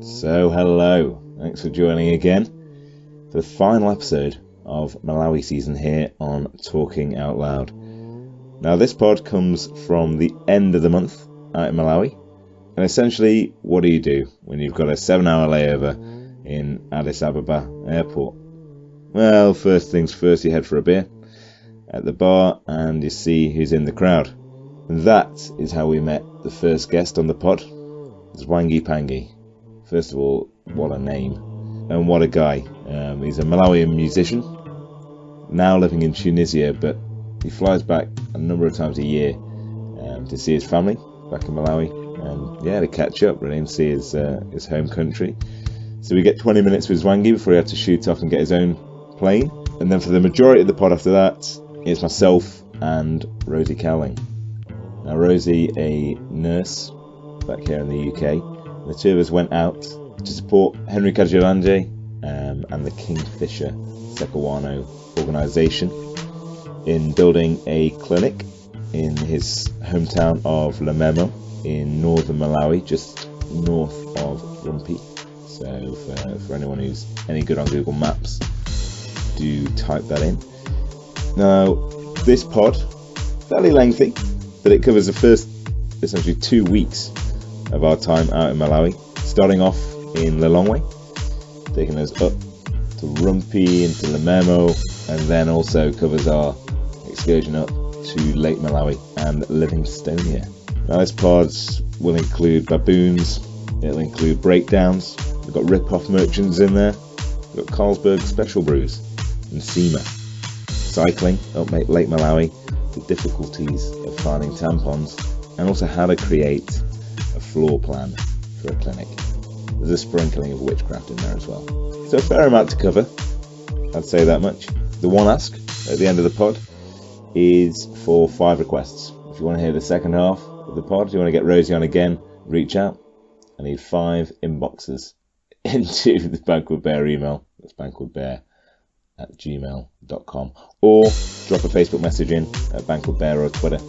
So hello, thanks for joining again for the final episode of Malawi season here on Talking Out Loud. Now this pod comes from the end of the month out in Malawi, and essentially what do you do when you've got a 7-hour layover in Addis Ababa Airport? Well, first things first, you head for a beer at the bar and you see who's in the crowd. And that is how we met the first guest on the pod, Zwangie Pangie. First of all, what a name, and what a guy. He's a Malawian musician, now living in Tunisia, but he flies back a number of times a year to see his family back in Malawi, and to catch up really and see his home country. So we get 20 minutes with Zwangie before he had to shoot off and get his own plane, and then for the majority of the pod after that, it's myself and Rosie Cowling. Now Rosie, a nurse back here in the UK. The two of us went out to support Henry Kajilanje and the Kingfisher Sekawano organisation in building a clinic in his hometown of Lememo in northern Malawi, just north of Rumpi. So for anyone who's any good on Google Maps, do type that in. Now this pod, fairly lengthy, but it covers the first essentially 2 weeks of our time out in Malawi, starting off in Lilongwe, taking us up to Rumpi, into Lememo, and then also covers our excursion up to Lake Malawi and Livingstonia. Now this pod will include baboons, it'll include breakdowns, we've got rip-off merchants in there, we've got Carlsberg special brews, nsima, cycling up Lake Malawi, the difficulties of finding tampons, and also how to create a floor plan for a clinic. There's a sprinkling of witchcraft in there as well. So a fair amount to cover, I'd say that much. The one ask at the end of the pod is for 5 requests. If you want to hear the second half of the pod, if you want to get Rosie on again, reach out. I need 5 inboxes into the Banquet Bear email. That's banquetbear@gmail.com, or drop a Facebook message in at Banquet Bear or Twitter.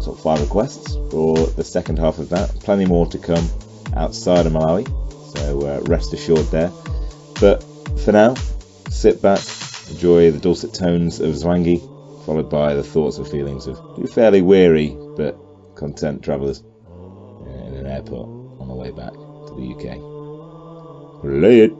Sort of 5 requests for the second half of that. Plenty more to come outside of Malawi, so rest assured there. But for now, sit back, enjoy the dulcet tones of Zwangie, followed by the thoughts and feelings of 2 fairly weary but content travellers in an airport on the way back to the UK. Play it!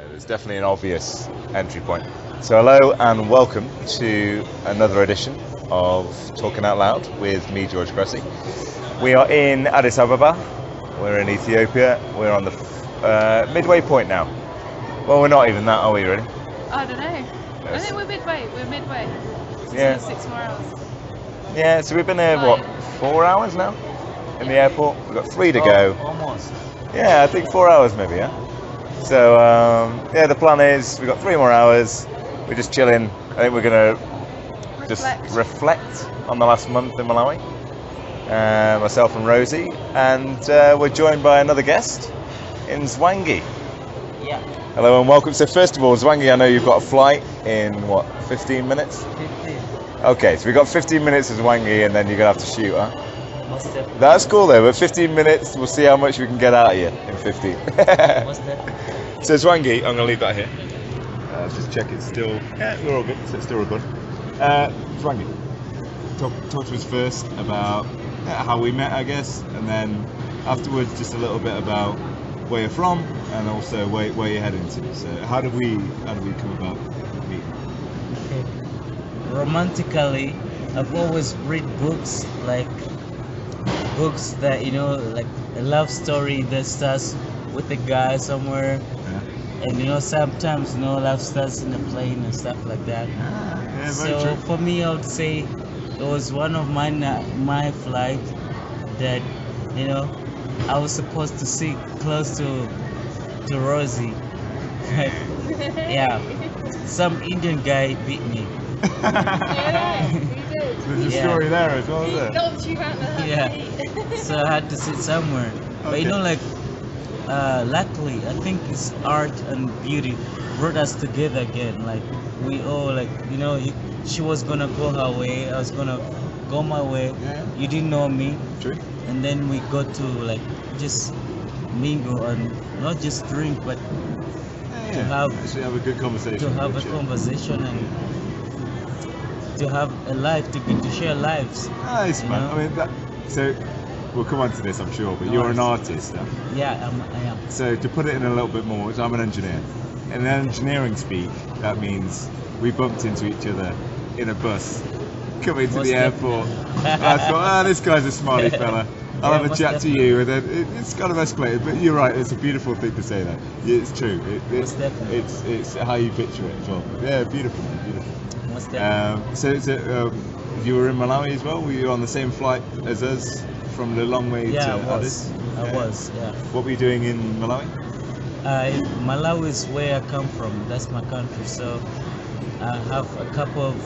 There's definitely an obvious entry point. So hello and welcome to another edition of Talking Out Loud with me, George Cressy. We are in Addis Ababa, we're in Ethiopia, we're on the midway point now. Well, we're not even that, are we really? I don't know. I think we're midway. Yeah. 6 more hours. Yeah, so we've been here, 4 hours now in the airport? We've got 3 to go. Almost. Yeah, I think 4 hours maybe, yeah? So, the plan is we've got 3 more hours. We're just chilling. I think we're going to just reflect on the last month in Malawi. Myself and Rosie. And we're joined by another guest in Zwangie. Yeah. Hello and welcome. So first of all, Zwangie, I know you've got a flight in, 15 minutes? 15. Okay, so we've got 15 minutes of Zwangie and then you're going to have to shoot, huh? Most definitely. That's cool though, but 15 minutes, we'll see how much we can get out of you in 15. Most definitely. So Zwangie, I'm going to leave that here. Let's just check it's still, we're all good, so it's still recording. Zwangie, talk to us first about how we met, I guess, and then afterwards just a little bit about where you're from and also where you're heading to. So how did we come about meeting? Okay. Romantically, I've always read books that, like a love story that starts with a guy somewhere. And sometimes love starts in a plane and stuff like that. So for me, I would say it was one of my flight that I was supposed to sit close to Rosie. Yeah, some Indian guy beat me. Yeah, he did. There's a story there as well, He isn't there? knocked you out the Yeah. So I had to sit somewhere. But luckily, I think it's art and beauty brought us together again. Like we all she was gonna go her way, I was gonna go my way. Yeah. You didn't know me, True. and then we got to like just mingle and not just drink, but Yeah. Actually have a good conversation. to have a Good chat. conversation and to have a life to share lives. Nice, You man. know? I mean, so we'll come on to this, I'm sure, but you're an artist. Huh? Yeah, I am. So to put it in a little bit more, I'm an engineer. In engineering speak, that means we bumped into each other in a bus coming to Most the airport. I thought, this guy's a smiley fella. I'll have a most chat to you, and then it's kind of escalated. But you're right; it's a beautiful thing to say that. Yeah, it's true. Most definitely. It's how you picture it as well. Yeah, beautiful, beautiful. Most definitely. So you were in Malawi as well. Were you on the same flight as us from the long way Yeah, to I Addis? was. I was. Yeah. What were you doing in Malawi? Malawi is where I come from. That's my country. So I have a couple of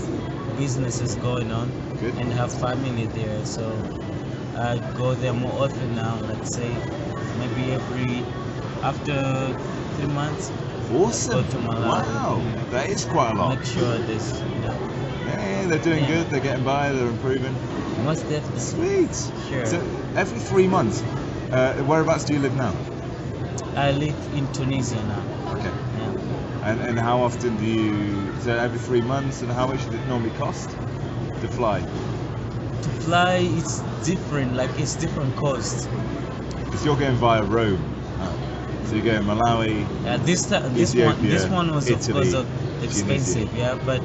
businesses going on Good. and have family there. So I go there more often now. Let's say maybe after 3 months. Awesome. Go to Malawi. Wow, that is quite a lot. Make sure this, Yeah, they're doing good. They're getting by. They're improving. most definitely. Sweet. Sure. So every 3 months, whereabouts do you live now? I live in Tunisia now. Okay. Yeah. And how often do you? So every 3 months, and how much does it normally cost to fly? To fly, it's different. Like it's different costs. Because you're going via Rome. So you're going Malawi. This Ethiopia, one was Italy, of course expensive, Tunisia. yeah. But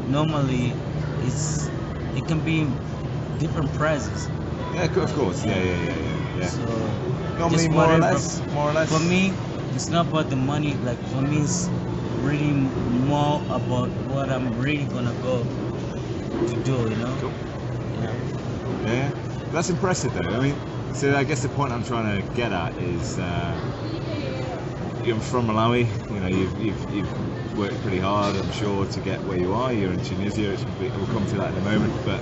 normally it can be different prices. Yeah, of course. Yeah. So Normally just more or whatever- less. More or less. For me, it's not about the money. Like for me, it's really more about what I'm really gonna go to do. You know. Cool. Yeah. Yeah, that's impressive though. I mean, so I guess the point I'm trying to get at is you're from Malawi. You know, you've worked pretty hard, I'm sure, to get where you are. You're in Tunisia. We'll come to that in a moment. But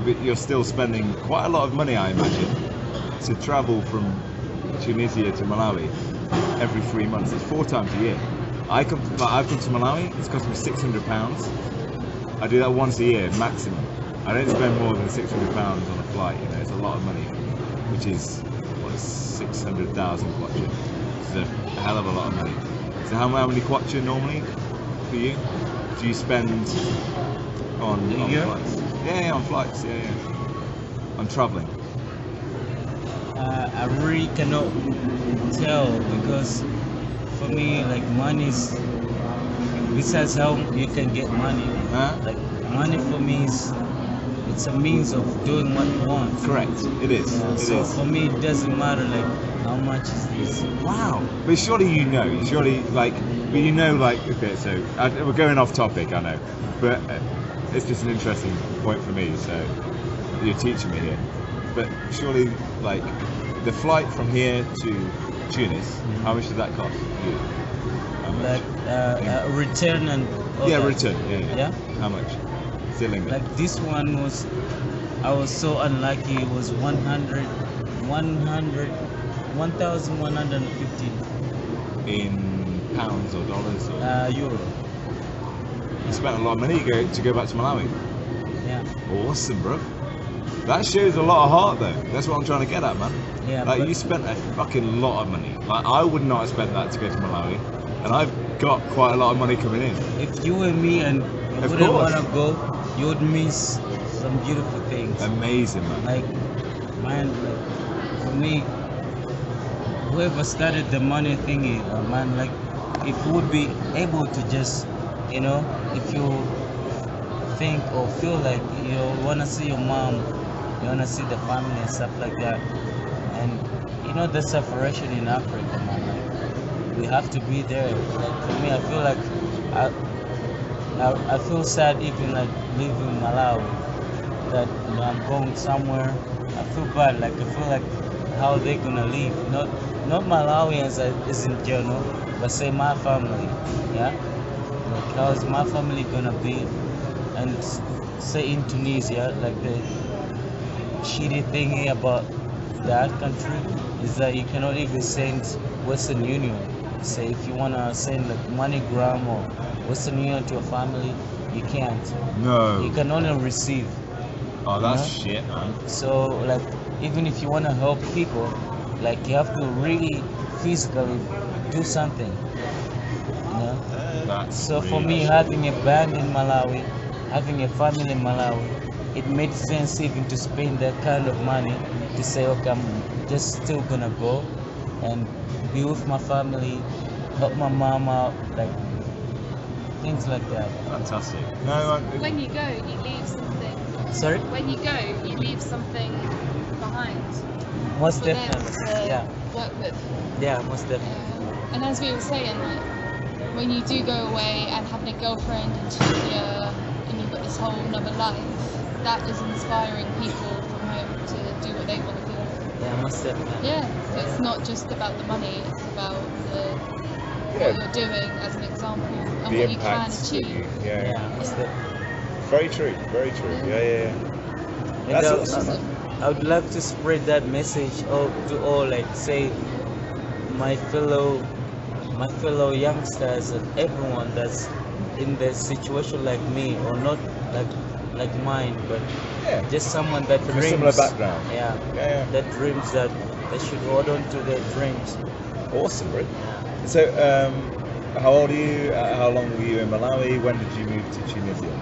but you're still spending quite a lot of money, I imagine, to travel from Tunisia to Malawi every 3 months. It's 4 times a year. I've come to Malawi. It's cost me £600. I do that once a year maximum. I don't spend more than £600 on a flight. You know, it's a lot of money, which is 600,000 kwacha. It's a hell of a lot of money. So how many kwacha normally for you do you spend on flights? Yeah, on flights. Yeah. On traveling. I really cannot tell because for me, like money is besides how you can get money. Huh? Like money for me it's a means of doing what you want. Correct. It is. Yeah, It so is. for me, it doesn't matter like how much is this. Wow. But surely you know. Okay, so we're going off topic, I know, but it's just an interesting point for me. So you're teaching me here, but surely like the flight from here to Tunis, how much did that cost you? How much? Like return and all Yeah, that. return. Yeah. Yeah? How much? Sterling. Like this one I was so unlucky. It was 1,150 In pounds or dollars? Or... euro. You spent a lot of money to go back to Malawi. Yeah. Awesome, bro. That shows a lot of heart, though. That's what I'm trying to get at, man. Yeah. Like but you spent a fucking lot of money. Like I would not have spent that to go to Malawi, and I've got quite a lot of money coming in. if you and me and you Of wouldn't course. want to go, you would miss some beautiful things. Amazing, man. Like, man, like, for me, whoever started the money thingy, man, like, if you would be able to just, you know, if you think or feel like you want to see your mom, you want to see the family and stuff like that, and, you know, the separation in Africa, man, like, we have to be there. Like, for me, I feel like, I feel sad even like leaving Malawi, that you know, I'm going somewhere. I feel bad, like I feel like how they gonna leave. Not Malawians as in general, but say my family, yeah. Like how's my family gonna be? And say in Tunisia, like the shitty thing about that country is that you cannot even send Western Union. Say if you wanna send like MoneyGram or Western Union to your family, you can't. No. You can only receive. Oh, that's know? shit, man. So like, even if you want to help people, like you have to really physically do something, you know. That's So for really me, shit. having a band in Malawi, having a family in Malawi, it made sense even to spend that kind of money to say, okay, I'm just still gonna go and be with my family, help my mom out, like things like that. Fantastic. No, When you go, you leave something. Sorry? When you go, you leave something behind Most for them definitely. to Yeah, work with. yeah, most definitely. And as we were saying, like, when you do go away and having a girlfriend in Tunisia and you've got this whole another life, that is inspiring people from home to do what they want to do. Yeah, most definitely. Yeah, it's not just about the money, it's about what you're doing as an example and the what you can impact that achieve. you, Yeah, most definitely. Very true, very true. Yeah. And That's I- awesome. I would love to spread that message to all, like say my fellow youngsters and everyone that's in the situation like me or not like mine, but Yeah. just someone that From a dreams. similar background. Yeah, Yeah. that dreams that they should hold on to their dreams. Awesome, bro. Yeah. So, how old are you? How long were you in Malawi? When did you move to Tunisia?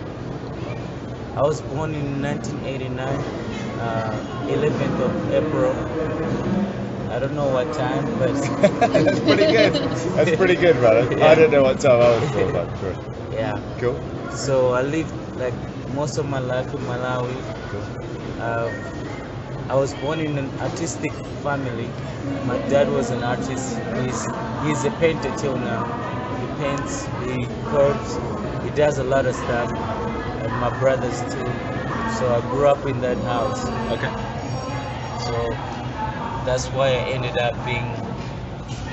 I was born in 1989, 11th of April. I don't know what time, but That's pretty good. That's pretty good, brother. Yeah. I don't know what time I was born, but sure. yeah. Cool. So I lived like most of my life in Malawi. Uh, I was born in an artistic family. My dad was an artist. He's a painter till now. He paints, he curves, he does a lot of stuff. And my brothers too. So I grew up in that house. Okay. So that's why I ended up being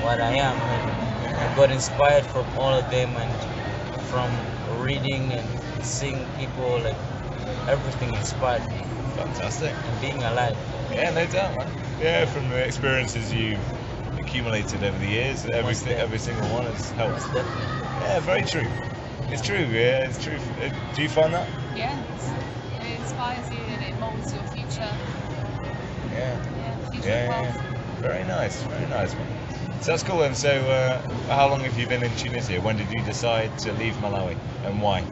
what I am. And I got inspired from all of them and from reading and seeing people, like everything inspired me Fantastic. and being alive. Yeah, no doubt, man. Yeah, from the experiences you've accumulated over the years, every single one has helped. Most definitely. Yeah, very true. It's true. Yeah, it's true. Do you find that? Yeah, it inspires you and it molds your future. Yeah. Future path. Very nice, man. So that's cool. And so, how long have you been in Tunisia? When did you decide to leave Malawi, and why?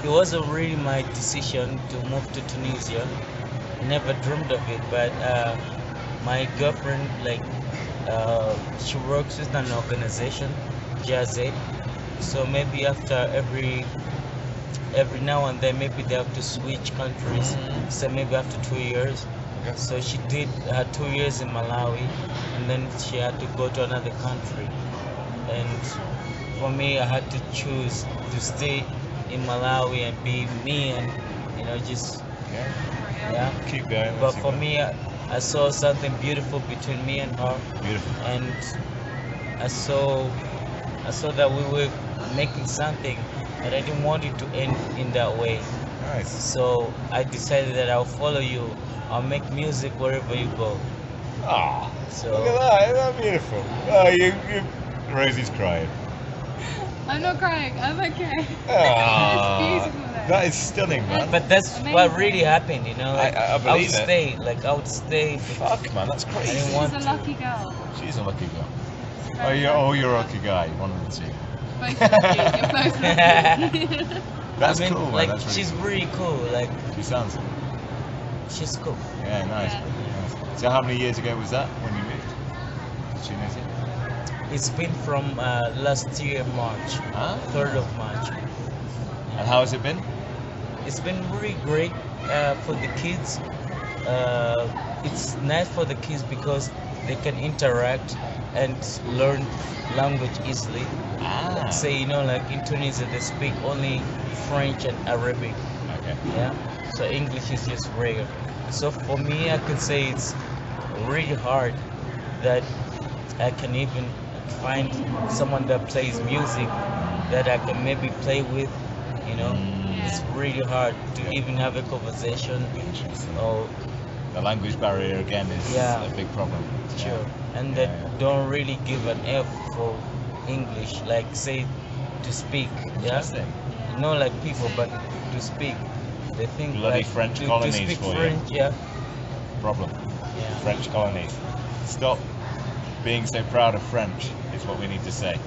It wasn't really my decision to move to Tunisia. I never dreamed of it, but my girlfriend, she works with an organization, JZ. So maybe after every now and then, maybe they have to switch countries. So maybe after 2 years. Okay. So she did 2 years in Malawi, and then she had to go to another country. And for me, I had to choose to stay in Malawi and be me, and just yeah. Keep going. But for me, I saw something beautiful between me and her, Beautiful. and I saw that we were making something, and I didn't want it to end in that way. Nice. So I decided that I'll follow you. I'll make music wherever you go. Ah, So look at that. Isn't that beautiful? Oh, Rosie's crying. I'm not crying, I'm okay. Ah, It's beautiful there. that is stunning, man. but that's Amazing. what really happened, Like, I I would believe it. stay, like I would stay. Fuck, man, that's I crazy. didn't She's want a to. lucky girl. She's a lucky girl. Very You're a lucky guy. One of the two. Both lucky. You're both lucky. That's I mean, cool, man. like That's really she's cool. really cool. Like She sounds. she's cool. Yeah, nice. Yeah. Nice. So how many years ago was that when you moved to Tunisia? It's been from last year March, Ah. 3rd of March. And how has it been? It's been really great for the kids. It's nice for the kids because they can interact and learn language easily. Let's say, like in Tunisia, they speak only French and Arabic. Okay. Yeah. So English is just rare. So for me, I can say it's really hard that I can even find someone that plays music that I can maybe play with. It's really hard to even have a conversation. Or The language barrier again is Yeah. a big problem. sure, and that don't really give an F for English, like say to speak. Yeah. Interesting. Not like people, but to speak. They think Bloody like, French to colonies speak for you. French, yeah. Problem. Yeah. French colonies. Stop being so proud of French is what we need to say.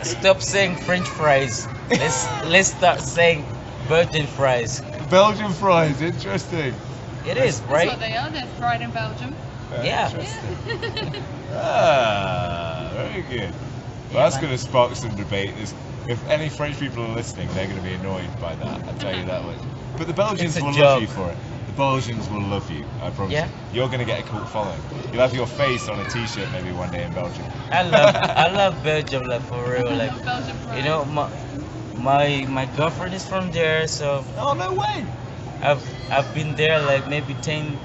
Stop saying French fries. Let's start saying Belgian fries. Belgian fries, interesting. It is, That's right? what they are. They're fried in Belgium. Yeah. Interesting. Very good. Well, that's man. going to spark some debate. If any French people are listening, they're going to be annoyed by that. I'll tell you that much. But the Belgians It's a will joke. love you for it. The Belgians will love you. I promise Yeah. you. You're going to get a cult following. You'll have your face on a T-shirt maybe one day in Belgium. I love Belgium, like for real, like Belgian fries. you know my girlfriend is from there, so Oh no way! I've been there like maybe 10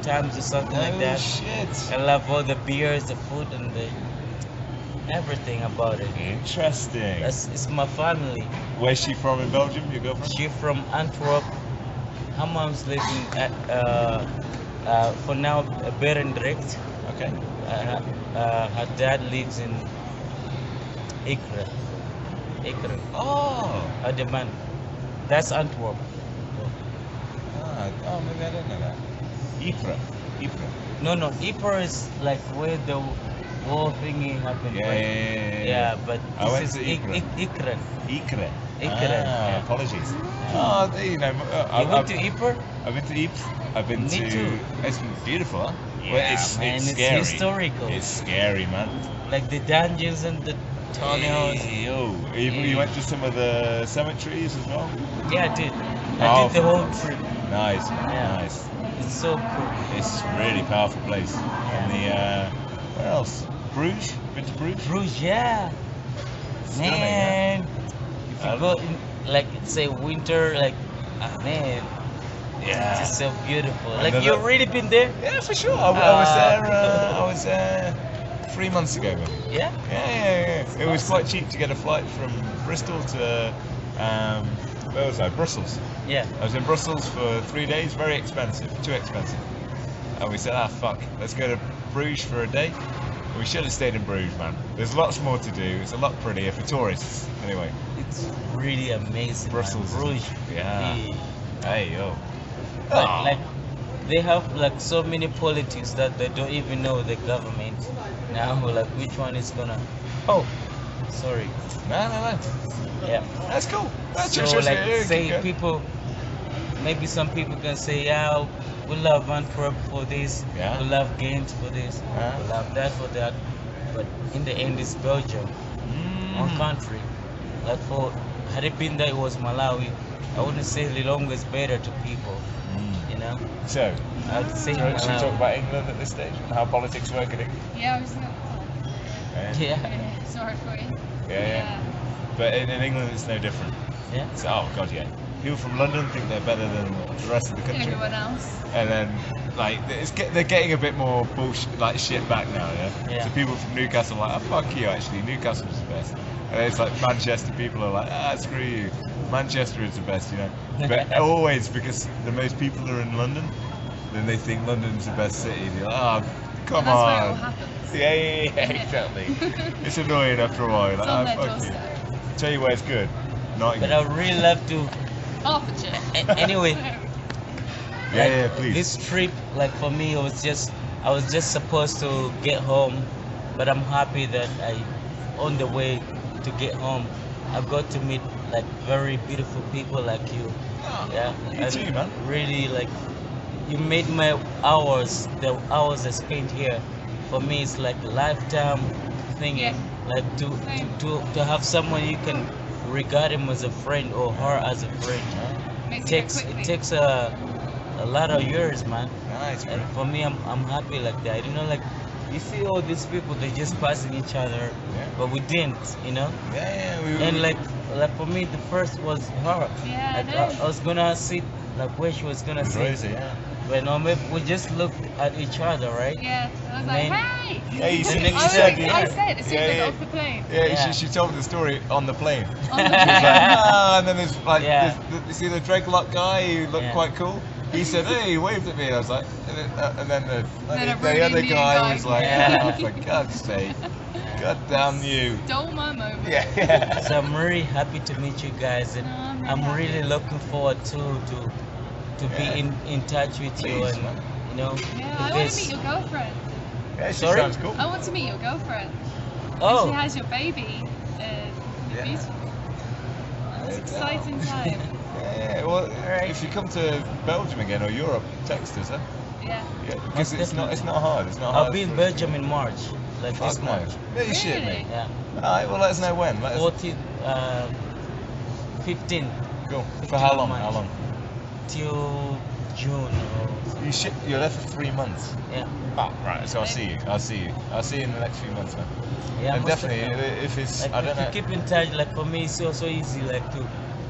times or something like that. Shit! I love all the beers, the food, and everything about it. Interesting. It's my family. Where's she from in Belgium? Your girlfriend? She from Antwerp. Her mom's living at for now Berendrecht. Okay. Her dad lives in Ikra. Oh. Ademan. That's Antwerp. Oh, maybe I didn't know that. Ypres. No, Ypres is like where the war thingy happened. Yeah, right? yeah. Yeah, but I went this to is Ypres. Ikra. Ypres. Yeah. Apologies. Oh, you know, You went to Ypres? I've been to Ypres. I've been Me to. too. It's beautiful, huh? Yeah, Well, it's man, it's scary. historical. It's scary, man. Like the dungeons and the tunnels. Yo, you went to some of the cemeteries as well? Yeah, I did. I Oh, did the whole trip. Nice, Yeah. nice. It's so cool. It's a really powerful place. And where else? Bruges? Been to Bruges? Bruges, yeah. Stunning, Man, if you Um, go in, like say winter, like man, Yeah. it's just so beautiful. And Like then you've the- already been there? Yeah, for sure. I was there 3 months ago. Maybe. Yeah. Yeah. It was awesome. quite cheap to get a flight from Bristol to where was I? Brussels. Yeah. I was in Brussels for 3 days. Very expensive, too expensive. And we said, fuck, let's go to Bruges for a day. We should have stayed in Bruges, man. There's lots more to do. It's a lot prettier for tourists. Anyway, It's really amazing. Brussels is- Man. Bruges. yeah. really. hey yo. But, Oh. like they have like so many politics that they don't even know the government now. Like which one is gonna? Oh, sorry. No. Yeah. That's cool. That's So just like yeah, say okay. people, maybe some people can say, yeah, we love Antwerp for this, Yeah. we love Ghent for this, Yeah. we love that for that. But in the end, it's Belgium, one country. Like had it been that it was Malawi, I wouldn't say Lilongwe is better to people, you know. So, I'd say should we talk Malawi. about England at this stage and how politics work in England? Yeah, I was like, Yeah, yeah, sorry for you. Yeah. But in England, it's no different. yeah. So, oh god, yeah. People from London think they're better than the rest of the country, Everyone else. and then like they're getting a bit more bullshit, like shit back now. Yeah. Yeah. So people from Newcastle are like, oh fuck you, actually, Newcastle's the best. And it's like Manchester people are like, screw you, Manchester is the best, you know. But always because the most people are in London, then they think London's the best city. They're like, oh, come And that's where it all on. happens. Yeah, exactly. It's annoying after a while. You're It's on like, their fuck you. doorstep. Tell you where it's good. Not But I would really love to. Hertfordshire. Anyway, Yeah, please. This trip, like for me, I was just supposed to get home, but I'm happy that on the way to get home, I got to meet like very beautiful people like you. Yeah, You too, man. Really like, you made my hours, the hours I spent here, for me it's like a lifetime thing. Yeah. Like to have someone you can regard him as a friend or her as a friend. Makes It takes a lot of years, man. Nice, bro. And for me, I'm happy like that. You know, like you see all these people, they just passing each other, Yeah. but we didn't, you know. Yeah, And like for me, the first was her. Yeah, Like, I know. I was gonna sit like where she was gonna sit, Rosie, yeah. but no, maybe we just looked at each other, right? Yeah, I was like, Man. hey! Yeah, you The said, next you I, was said, like, yeah. I said as soon as I Yeah, got off the plane. Yeah, Yeah. She told me the story on the plane. On the She was plane. like, and then there's like, Yeah. you see the dreadlock guy who looked Yeah. quite cool? He said, hey, he waved at me. And I was like, And then the really other new guy was like, Yeah. oh, for God's sake, God damn you. Stole my moment. Yeah. So I'm really happy to meet you guys, and No, I'm I'm really really happy. looking forward to Yeah. be in touch with you, Please, and man. you know. Yeah, if I want to there's- meet your girlfriend. Yeah, she Sorry? sounds cool. I want to meet your girlfriend. Oh. She has your baby. Yeah. Beautiful. It's Yeah. exciting time. Yeah, well, if you come to Belgium again or Europe, text us, huh? Yeah. Yeah, because it's not hard. It's not I'll hard. be in for us to Belgium get- in March, like this Fuck no. March. Yeah, you shit, Really? mate. Yeah. Alright, well, let us know when. Let us 14, 15 go. For how long? March. How long? till June. Or, You're there for 3 months. yeah. Oh, right. So I'll see you. I'll see you in the next few months, man. Yeah, And most definitely, definitely. if it's, Like, I don't if know. you keep in touch, like for me, it's so easy, like to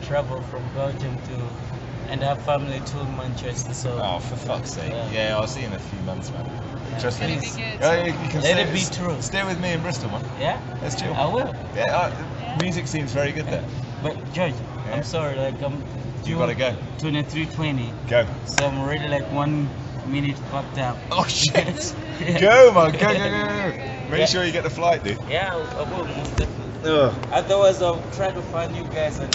travel from Belgium to and have family too in Manchester. So Oh, for fuck's sake. Yeah. Yeah, I'll see you in a few months, man. Yeah. Trust me. It'll be good. Yeah, you can Let stay, it be true. Stay with me in Bristol, man. yeah, Let's chill. I will. Yeah, music seems very good there. But George, Yeah. I'm sorry, like I'm You gotta go. 23:20, Go. so I'm already like 1 minute fucked up. Oh shit. Yeah. Go, man. Go. Make sure you get the flight, dude. Yeah, I will most definitely. Ugh. Otherwise, I'll try to find you guys and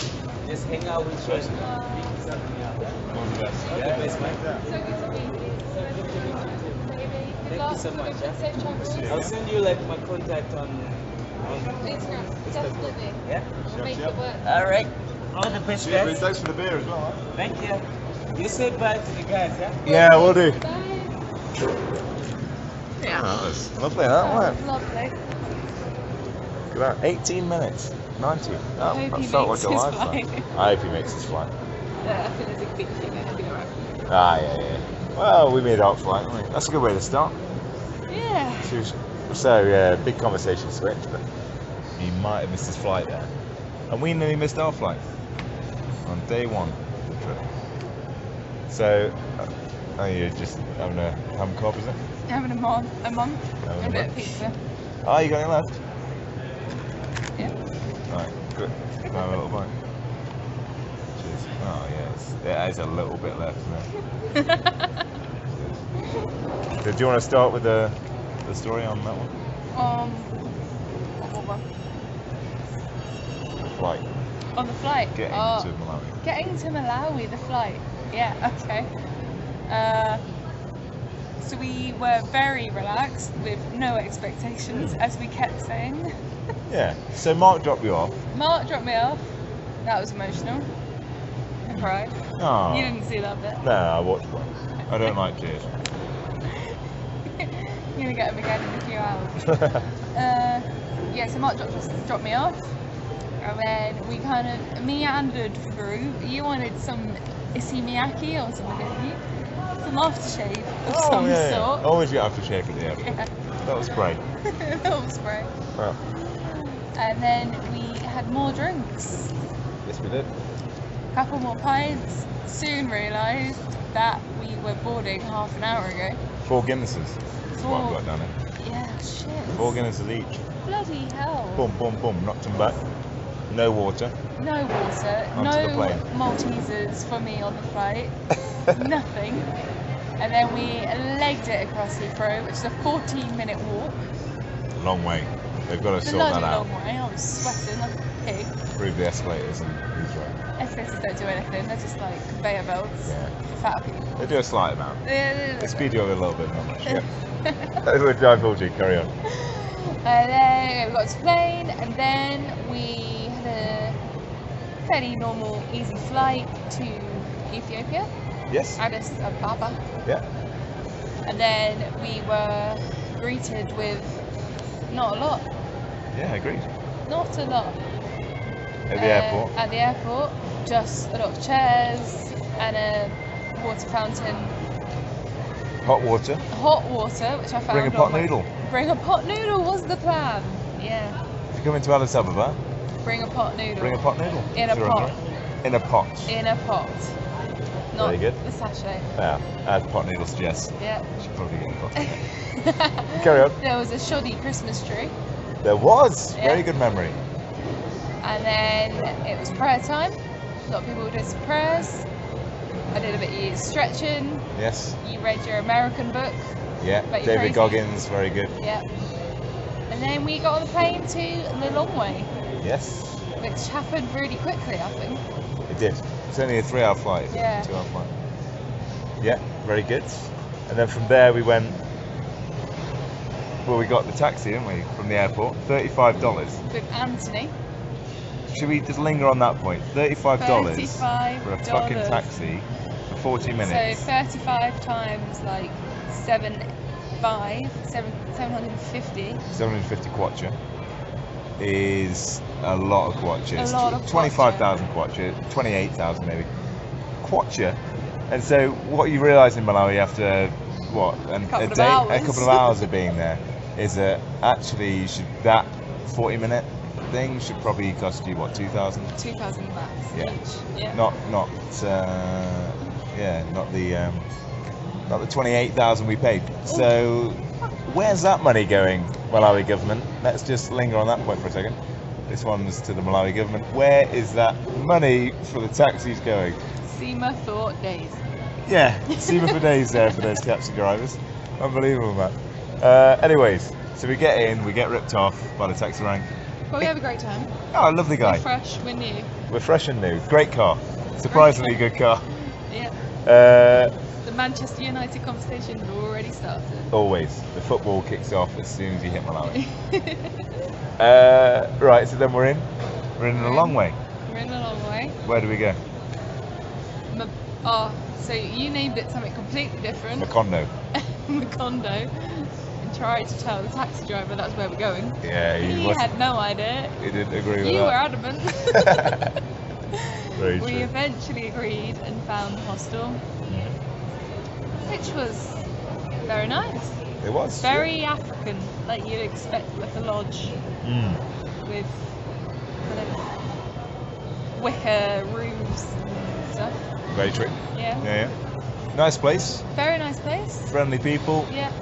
just hang out with you and pick something up. All the best. All the best, man. So good to meet you. So good to meet you too. Good Thank you luck. so much. Good safe travels. I'll send you like my contact on Instagram. Definitely. yeah. We'll make it work. All right. All the best, Cheers, mate. guys. Thanks for the beer as well, man. Thank you. You say bye to the guys, yeah? Yeah, we'll do. Bye. Yeah, that was lovely, that wasn't it? Lovely. Look at that, 18 minutes, 90. I hope That he felt makes like a his lifetime. flight. I hope he makes his flight. I feel there's a big thing I hope you're alright. Ah, yeah. Well, we made our flight, didn't we? That's a good way to start. Yeah. So, yeah, big conversation switch, but he might have missed his flight there. And we nearly missed our flight on day one of the trip. So, oh, you're just having a ham cob, is it? Having a month, Having and a a bit of month. pizza. Oh, you got any left? Yeah. Right, good. Have a little bite. Cheers. Oh, yes. There is a little bit left, isn't there? So, do you want to start with the story on that one? What one? Flight. On the flight. Getting Oh, to Malawi. Getting to Malawi, the flight. Yeah, okay. So we were very relaxed with no expectations, as we kept saying. Yeah. So Mark dropped you off. Mark dropped me off. That was emotional. I cried. Oh. You didn't see that bit. No, I watched one. I don't like tears. You're gonna get him again in a few hours. Yeah, so Mark dropped me off, and then we kind of meandered through. You wanted some isimiaki or something, didn't you? Some aftershave of some sort. Always get aftershave at the airport. Yeah. That was great. That was great. Well, And then we had more drinks, yes, we did. a couple more pints. Soon realised that we were boarding half an hour ago. 4 Guinnesses. That's what I've got down here. Yeah, shit. 4 Guinnesses each. Bloody hell. Boom, boom, boom. Knocked them back. No water. No water, Onto the no plane. Maltesers for me on the flight, nothing. And then we legged it across Heathrow, which is a 14-minute walk. Long way. They've got to sort Bloody that out. long way. I was sweating like a pig. Improve the escalators and Heathrow. Escalators don't do anything. They're just like conveyor belts Yeah. for fat people. They do a slight amount. Yeah. They speed you up a little bit, not much. Yeah. We'll divulge you. Carry on. And then we got to the plane, and then we had a fairly normal, easy flight to Ethiopia, Yes. Addis Ababa. Yeah. And then we were greeted with not a lot. Yeah, agreed. Not a lot. At the airport. At the airport, just a lot of chairs and a water fountain. Hot water. Hot water, which I found. Bring a on pot my- noodle. Bring a pot noodle was the plan. Yeah. If you come into Addis Ababa, Bring a pot noodle. bring a pot noodle. In a Sure, pot. In a pot. In a pot. Not Very good. the sachet. Yeah, add pot noodles, Jess. Yeah. You should probably get a pot. Carry on. There was a shoddy Christmas tree. There was. Yeah. Very good memory. And then it was prayer time. A lot of people did some prayers. I did a bit of stretching. Yes. You read your American book. Yeah. But you're David crazy. Goggins, very good. Yeah. And then we got on the plane to the long way, Yes. which happened really quickly, I think. It did. It's only a 3-hour flight. Yeah. 2-hour flight. Yeah, very good. And then from there we went. Well, we got the taxi, didn't we, from the airport? $35. With Anthony. Should we just linger on that point? $35 $35 for a fucking taxi for 40 minutes. So 35 times like 750. 750 kwacha is a lot of kwacha. A lot of kwacha. 25,000 kwacha, 28,000 maybe. Kwacha. And so what you realise in Malawi after what a couple of hours of being there is that actually that 40-minute thing should probably cost you what, 2,000? 2,000 bahts Yeah. each. Yeah. Not the 28,000 we paid. So where's that money going, Malawi government? Let's just linger on that point for a second. This one's to the Malawi government. Where is that money for the taxis going? nsima for days. Yeah, nsima for days there for those taxi drivers. Unbelievable, man. Anyways, so we get in, we get ripped off by the taxi rank. But we have a great time. Oh, lovely guy. We're fresh, we're new. We're fresh and new. Great car. Surprisingly good car. Yeah. The Manchester United conversation had already started. Always. The football kicks off as soon as you hit Malawi. Right, so then we're in a long way. We're in a long way. Where do we go? So you named it something completely different. Macondo. Macondo. And tried to tell the taxi driver that's where we're going. Yeah, He had no idea. He didn't agree with You were that. adamant. Very We true. eventually agreed and found the hostel, which was very nice. It was. Very African, like you'd expect with a lodge with kind of wicker roofs and stuff. Very true. Yeah. Yeah. Nice place. Very nice place. Friendly people. Yeah.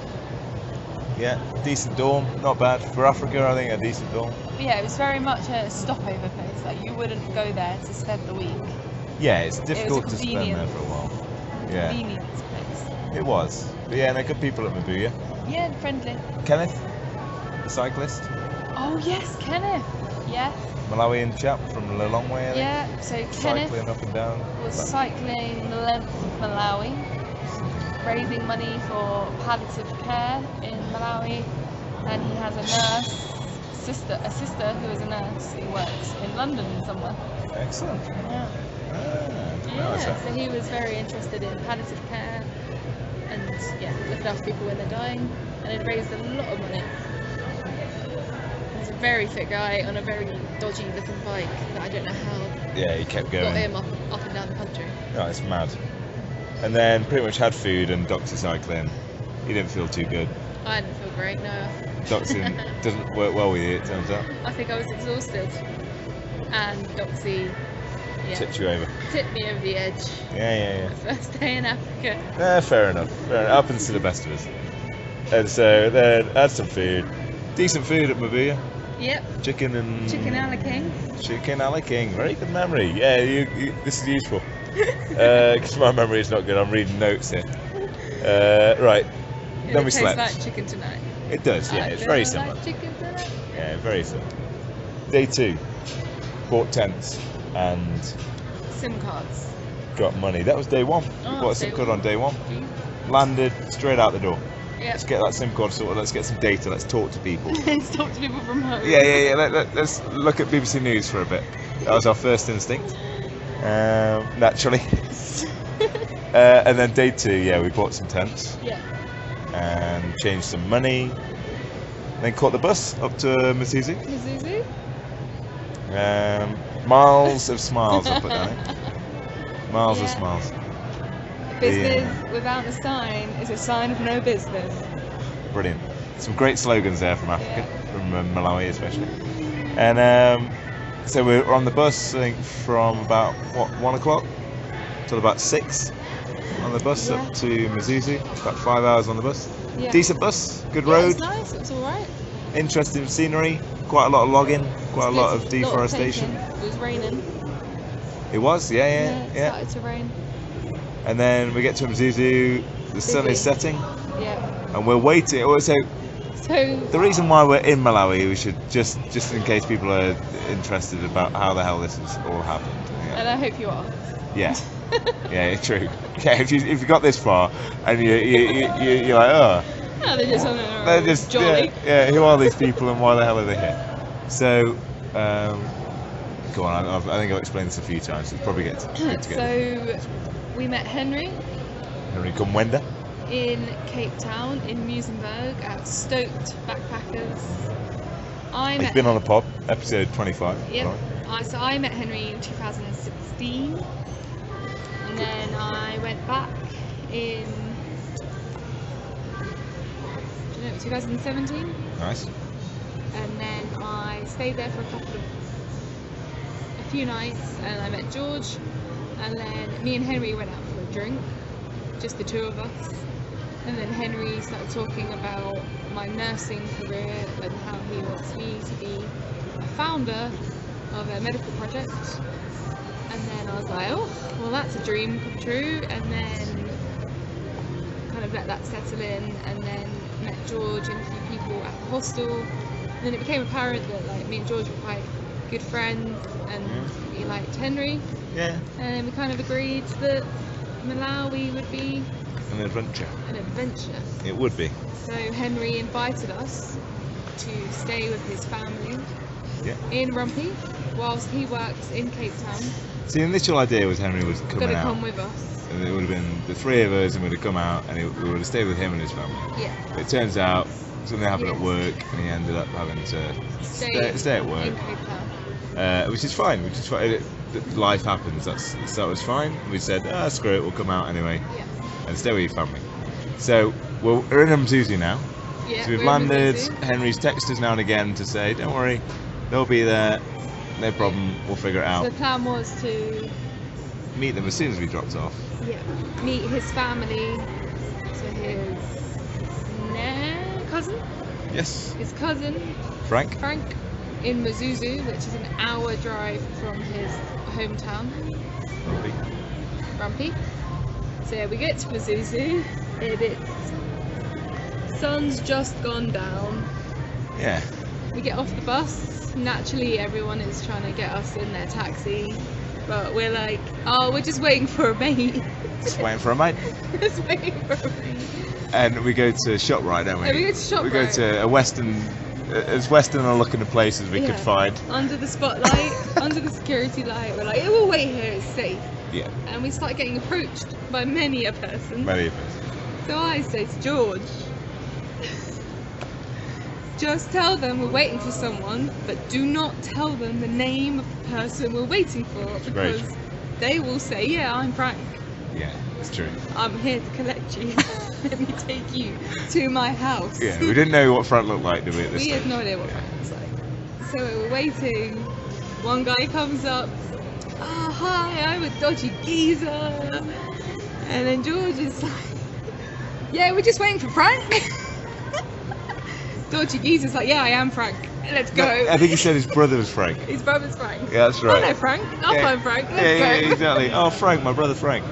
Yeah. Decent dorm. Not bad. For Africa, I think a decent dorm. But yeah, it was very much a stopover place. Like you wouldn't go there to spend the week. Yeah, it's difficult to spend convenient- there for a while. Yeah. Convenience place. It was. But yeah, and they're good people at Mabuya. Yeah, friendly. Kenneth, the cyclist. Oh yes, Kenneth. Yes. Malawian chap from Lilongwe, I think. Yeah. So Kenneth Cycling up and down. was cycling the length of Malawi, raising money for palliative care in Malawi, and he has a sister who is a nurse who works in London somewhere. Excellent. Yeah. Yeah. So he was very interested in palliative care and looking after people when they're dying, and it raised a lot of money. He's a very fit guy on a very dodgy looking bike that I don't know how Yeah, he kept got going. him up and down the country. Oh, it's mad. And then pretty much had food and doxycycline. He didn't feel too good. I didn't feel great, no. Doxin doesn't work well with you, it turns out. I think I was exhausted, and Doxy Tipped you over. tipped me over the edge. Yeah. First day in Africa. Fair enough. Happens to the best of us. And so then had some food. Decent food at Mabuya. Yep, Chicken and... chicken a la king. Chicken a la king. Very good memory. Yeah, this is useful. Because my memory is not good. I'm reading notes here. Right. Then we It tastes slept. like chicken tonight. It does, yeah. I It's very don't similar. like chicken tonight. Yeah, very similar. Day 2. Bought tents and SIM cards. got money. That was day 1. We Oh, bought a SIM day card one. on day 1. Landed straight out the door. Yeah. Let's get that SIM card sorted. Let's get some data. Let's talk to people. Let's talk to people from home. Yeah. Let's look at BBC News for a bit. That was our first instinct, naturally. And then day 2, we bought some tents Yeah. and changed some money. Then caught the bus up to Mzizi. Mizuzu? Miles of smiles I put down it. Miles of Yeah. smiles. Business without a sign is a sign of no business. Brilliant. Some great slogans there from Africa, from Malawi especially. And so we were on the bus, I think, from about 1 o'clock till about 6 on the bus up to Mzizi. About 5 hours on the bus. Yeah. Decent bus, good Yeah, it road, was nice, it was alright. interesting scenery, quite a lot of logging, quite a lot of deforestation. It was raining. It was, yeah. It started to rain. And then we get to Mzuzu, the sun is Busy. setting, Yeah. and we're waiting. So So the reason why we're in Malawi, we should just in case people are interested about how the hell this has all happened. and I hope you are. Yeah, yeah, true. Yeah, if you got this far and you're like, oh, No, they're just on a they're just jolly. yeah. Who are these people and why the hell are they here? So, go on. I think I've explained this a few times. So it's probably good to get. So we met Henry Henry Kumwenda. in Cape Town in Musenberg at Stoked Backpackers. I He's met been on a pod, episode 25. Yep. Right? So I met Henry in 2016, and then I went back in 2017, Nice. and then I stayed there for a few nights, and I met George, and then me and Henry went out for a drink, just the two of us. And then Henry started talking about my nursing career and how he wants me to be a founder of a medical project. And then I was like, oh, well, that's a dream come true. And then kind of let that settle in, and then met George and a few people at the hostel. And then it became apparent that like me and George were quite good friends, and he liked Henry. Yeah. And we kind of agreed that Malawi would be An adventure. an adventure. It would be. So Henry invited us to stay with his family Yeah. in Rumpy whilst he works in Cape Town. See, the initial idea was Henry was coming Gonna out. come with us. And it would have been the three of us, and we'd have come out, and we would have stayed with him and his family. Yeah. But it turns out something happened at Yes. work, and he ended up having to stay at work, in Cape Town. which is fine. Life happens. That was fine. We said, screw it, we'll come out anyway Yeah. and stay with your family. So we're in Mzuzu now. Yeah. So we've we're in landed. Mazuzu. Henry's texted us now and again to say, don't worry, they'll be there. No problem. We'll figure it So out. the plan was to Meet them as soon as we dropped off. meet his family. So his cousin, Yes. his cousin Frank. Frank, in Mazuzu, which is an hour drive from his hometown, Rumpy. So yeah, we get to Mazuzu, and it's sun's just gone down. Yeah. We get off the bus. Naturally, everyone is trying to get us in their taxi, but we're like, oh, we're just waiting for a mate. Just waiting for a mate. Just waiting for a mate. And we go to ShopRite, don't we? Yeah, we go to ShopRite. We go to a Western, as Western a looking a place as we could Yeah. find. Under the spotlight, under the security light, we're like, yeah, we'll wait here, it's safe. Yeah. And we start getting approached by many a person. Many of us. So I say to George, just tell them we're waiting for someone, but do not tell them the name of the person we're waiting for, very because true. they will say, yeah, I'm Frank. Yeah, it's true. I'm here to collect you. Let me take you to my house. Yeah, we didn't know what Frank looked like, did we, at this We stage? had no idea what Frank was like. So we were waiting. One guy comes up. Oh, hi, I'm a dodgy geezer. And then George is like, yeah, we're just waiting for Frank. Dodgy geezer's like, yeah, I am Frank. Let's go. No, I think he said his brother was Frank. His brother's Frank. Yeah, that's right. Hello, Frank. I'll Yeah. find Frank. Let's Yeah, go. exactly. Oh, Frank, my brother Frank.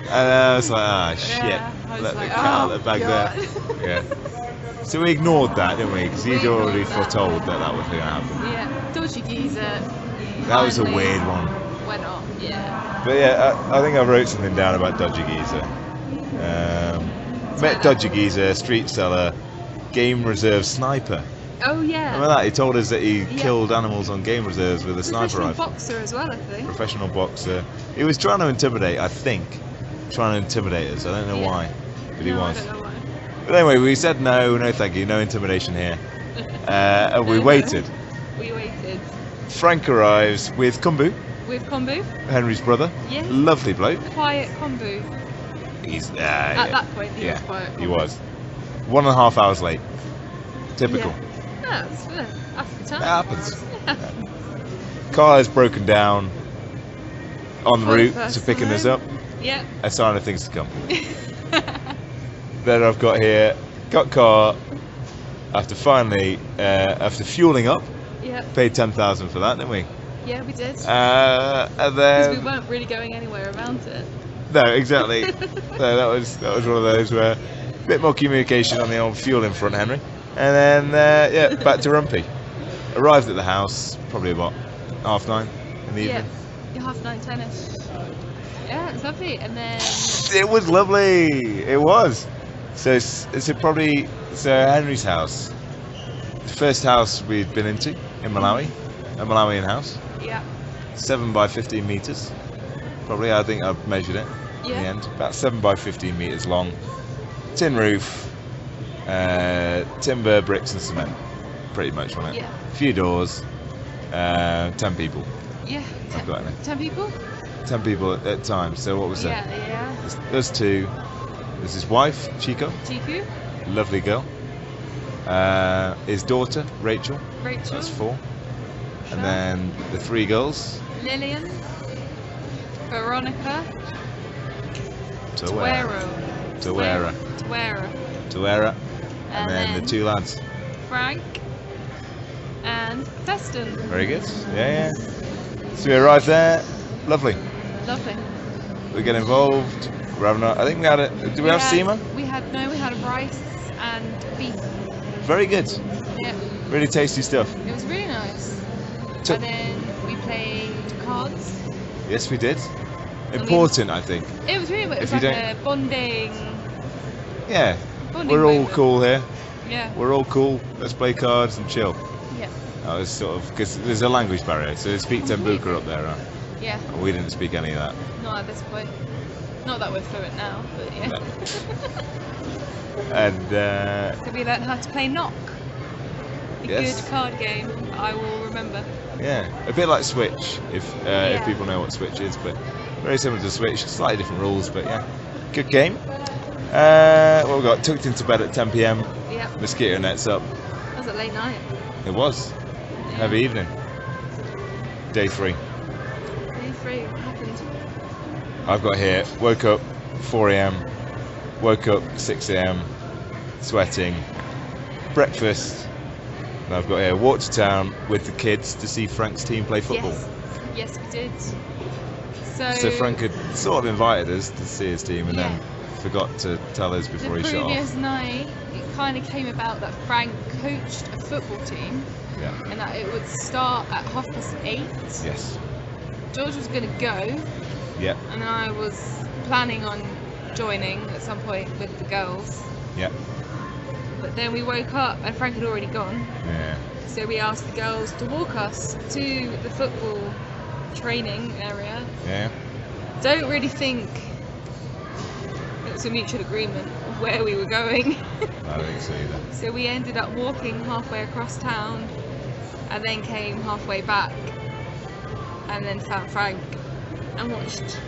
And I was like, ah, shit. Yeah, I was Let like, the cat out oh, the bag God. there. Yeah. So we ignored that, didn't we? Because he'd We already ignored that. foretold that was going to happen. Yeah, dodgy geezer. That was a finally weird one. Went off, yeah. But yeah, I think I wrote something down about Dodgy Geezer. Met Dodgy Geezer, street seller, game reserve sniper. Oh, yeah. Remember that? He told us that he Yeah. killed animals on game reserves with a sniper Professional rifle. boxer as well, I think. Professional boxer. He was trying to intimidate, I think. Trying to intimidate us. I don't know Yeah. why, but he No, was. I don't know why. But anyway, we said no thank you, no intimidation here. And we No, no. waited. We waited. Frank arrives with Kumbu, With Kombu. Henry's brother. Yes. Lovely bloke. Quiet Kombu. He's At that point, he yeah, was quiet. he was. 1.5 hours late. Typical. Yeah. That's the time. That happens. Car has broken down en For the route first to picking us time. up. Yeah. A sign of things to come. Then I've got here, got car, after fueling up, Yeah. paid 10,000 for that, didn't we? Yeah, we did. And Because we then, weren't really going anywhere around it. No, exactly. No, that was one of those where a bit more communication on the old fueling front, Henry. And then yeah, back to Rumpy. Arrived at the house probably about 9:30 in the evening. Yeah, 9:30, 10ish. Yeah, it was lovely. And then It was lovely. It was. So Henry's house, the first house we'd been into in Malawi, a Malawian house. yeah, 7 by 15 meters. Probably, I think I've measured it in the end. About 7 by 15 meters long. Tin roof, timber, bricks, and cement. Pretty much on it. Yeah. A few doors, 10 people. yeah. I've got it. 10 people. 10 people at times. So what was that? Yeah. There's two. There's his wife, Chico, Tiku, lovely girl. His daughter, Rachel. That's 4. And then the 3 girls. Lillian, Veronica, Tawera. And then the 2 lads. Frank and Feston. Very good. Yeah. So we arrived there. Lovely. Lovely. We get involved. We're having I think we had a. Did we have nsima? We had rice and beef. Very good. Yeah. Really tasty stuff. It was really nice. And then we played cards. Yes, we did. Important, I think. It was really. It was like a bonding. Yeah. Bonding We're all moment. cool here. Yeah. We're all cool. Let's play cards and chill. Yeah. That was sort of because there's a language barrier, so they speak Tembuka up there, right? Yeah. And we didn't speak any of that. Not at this point. Not that we're fluent now, but yeah. No. And So we learned how to play knock. A Yes. good card game I will remember. yeah, a bit like Switch, if people know what Switch is, but very similar to Switch, slightly different rules, but yeah, good game. What we got? Tucked into bed at 10 p.m. Yeah. Mosquito nets up. That was a late night. It was Yeah. heavy evening. Day 3. Day 3, what happened? I've got here. Woke up 4 a.m. Woke up 6 a.m. Sweating. Breakfast. And I've got here. Walked to town with the kids to see Frank's team play football. Yes, we did. So Frank had sort of invited us to see his team and Yeah. then forgot to tell us before The he shut previous off. night, it kind of came about that Frank coached a football team Yeah. and that it would start at 8:30. Yes. George was going to go, Yep. and I was planning on joining at some point with the girls. Yep. But then we woke up and Frank had already gone. Yeah. So we asked the girls to walk us to the football training area. Yeah. Don't really think it was a mutual agreement of where we were going. I don't think so either. So we ended up walking halfway across town and then came halfway back and then found Frank and watched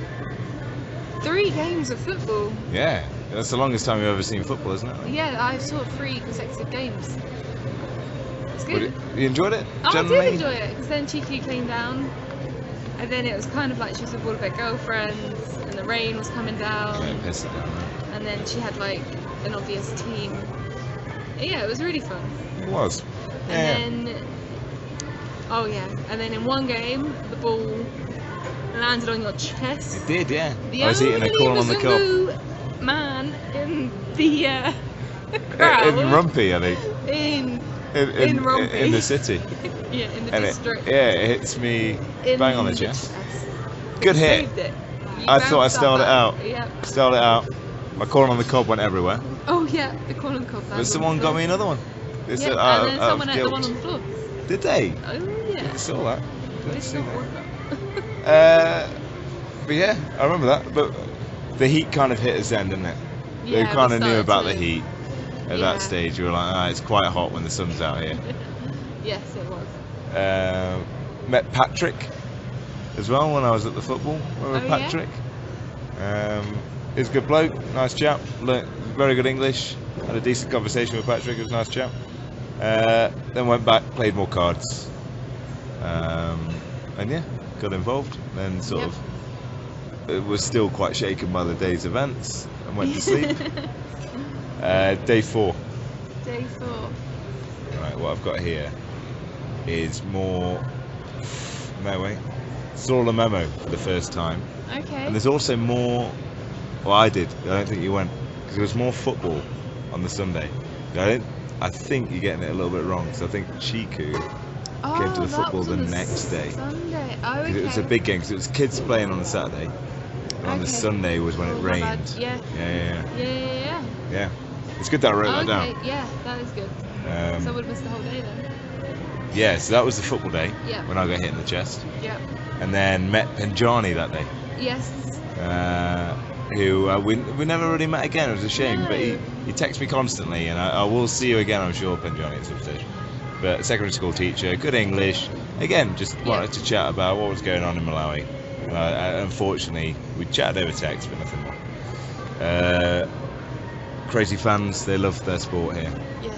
3 games of football. Yeah. That's the longest time you've ever seen football, isn't it? Yeah, I saw 3 consecutive games. It's good. You enjoyed it? Oh, I Generally? did enjoy it because then Cheeky came down and then it was kind of like she was with all of her girlfriends and the rain was coming down Yeah, piss it down, right? and then she had like an obvious team. Yeah, it was really fun. It was. Yeah. And then, oh yeah, and then in one game the ball landed on your chest. It did, yeah. The I was eating a only corn on the cob. Mzungu man in the crowd. In Rumpy, I think. In Rumpy. In the city. Yeah, in the And district. it hits me In bang on the chest. Good hit. Saved it. You I thought I bounced styled it that. out. Yeah. Styled it out. My corn on the cob went everywhere. Oh yeah, the corn on the cob. But someone got me another one. They said, Yeah, out and then of someone ate the guilt. one on the floor. Did they? Oh yeah. I saw that. Didn't It's see not that. worth it. But yeah, I remember that. But the heat kind of hit us then, didn't it? Yeah, we kind of knew started about to- the heat at Yeah. that stage. We were like, it's quite hot when the sun's out here. Yes, it was. Met Patrick as well when I was at the football. Remember Oh, yeah? Patrick? He's a good bloke, nice chap. Learned very good English. Had a decent conversation with Patrick. He was a nice chap. Then went back, played more cards, and yeah, got involved. Then sort of it was still quite shaken by the day's events and went to sleep. Day 4. Day 4. Right, what I've got here is more. No, wait. Saw a memo for the first time. Okay. And there's also more Well, I did. I don't think you went because there was more football on the Sunday. I think you're getting it a little bit wrong because I think Chiku came to the football the next day. Sunday. Oh, 'Cause okay. it was a big game because it was kids playing on the Saturday. And on the Okay. Sunday was when it Oh, my bad. rained. Yeah. Yeah. Yeah. It's good that I wrote that down. Okay. Yeah, that is good. So I would have missed the whole day then. Yeah, so that was the football day Yeah. when I got hit in the chest. Yeah. And then met Pangie that day. Yes. Who we never really met again. It was a shame, but he texts me constantly, and I will see you again, I'm sure, Pangie, at some stage. But secondary school teacher, good English. Again, just wanted to chat about what was going on in Malawi. Unfortunately, we chatted over text, but nothing more. Crazy fans, they love their sport here. Yes.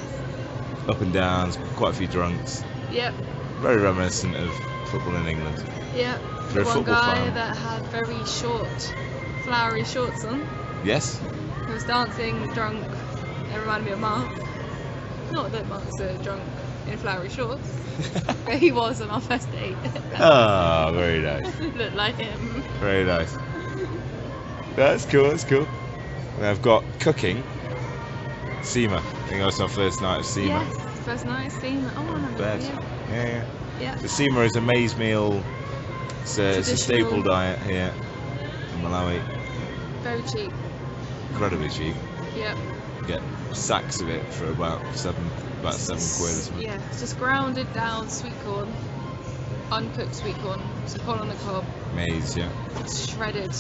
Up and downs, quite a few drunks. Yep. Very reminiscent of football in England. Yep. For a One football guy fan. that had very short, flowery shorts on. Yes? He was dancing, drunk. It reminded me of Mark. Not that Mark's drunk in flowery shorts, but he was on our first date. Ah, very nice. Looked like him. Very nice. That's cool, that's cool. And I've got cooking. nsima. I think that was our first night of nsima. Yes, first night seen. Oh, I remember. Bed. Yeah. Yeah. The nsima is a maize meal. It's a staple Traditional. diet here in Malawi. Very cheap. Incredibly cheap. Yep. You get sacks of it for about £7 or something. Yeah, it's just grounded down sweet corn, uncooked sweet corn, so corn on the cob, Maize, yeah. shredded,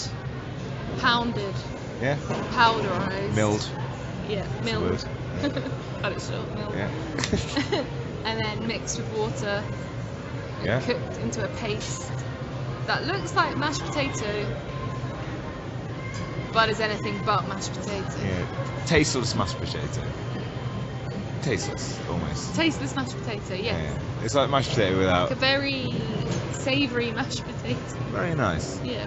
pounded, Yeah. powderized. Milled. Yeah, That's the milled. word. Cut it short, milled. Yeah. And then mixed with water and Yeah. cooked into a paste that looks like mashed potato, but is anything but mashed potato. Yeah. Tasteless mashed potato. Tasteless, almost. Tasteless mashed potato, yes. Yeah. It's like mashed potato without. Like a very savoury mashed potato. Very nice. Yeah.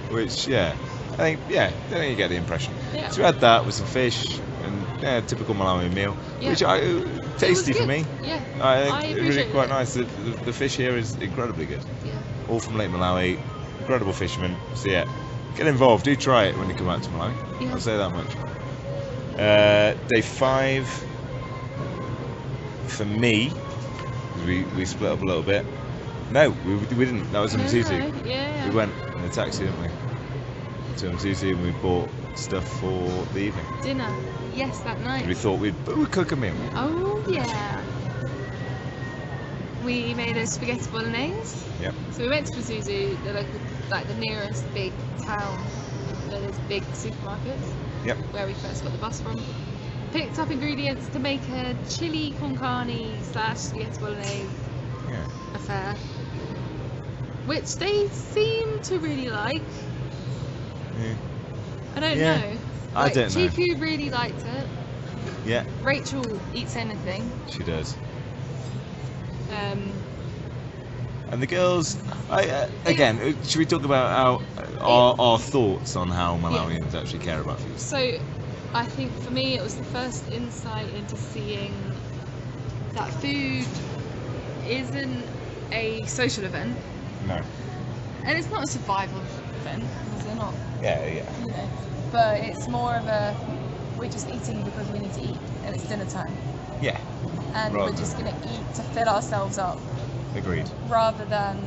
Which, yeah, I think you get the impression. Yeah. So we had that with some fish and typical Malawian meal, Yeah. which tasty It was for me. good. Yeah. I I think it's really appreciated quite it. nice. The fish here is incredibly good. Yeah. All from Lake Malawi, incredible fishermen. So yeah, get involved. Do try it when you come out to Malawi. Yeah. I'll say that much. Day 5 for me. We split up a little bit. No, we didn't. That was in Mzuzu. Yeah. We went in a taxi, didn't we? To Mzuzu and we bought stuff for the evening. Dinner. Yes, that night. We thought we'd cook a meal. Oh yeah. We made a spaghetti bolognese. Yep. So we went to Zuzu, the local, like the nearest big town where there's big supermarkets. Yep. Where we first got the bus from. Picked up ingredients to make a chili con carne / spaghetti bolognese Yeah. affair, which they seem to really like. Yeah. I don't Yeah. know. I don't know. Chiku really liked it. Yeah. Rachel eats anything. She does. Um, And the girls, again, should we talk about our thoughts on how Malawians actually care about food? so I think for me it was the first insight into seeing that food isn't a social event, No. and it's not a survival event because they're not, Yeah. you know, but it's more of a we're just eating because we need to eat and it's dinner time Yeah. and Rather we're just going to eat to fill ourselves up Agreed. rather than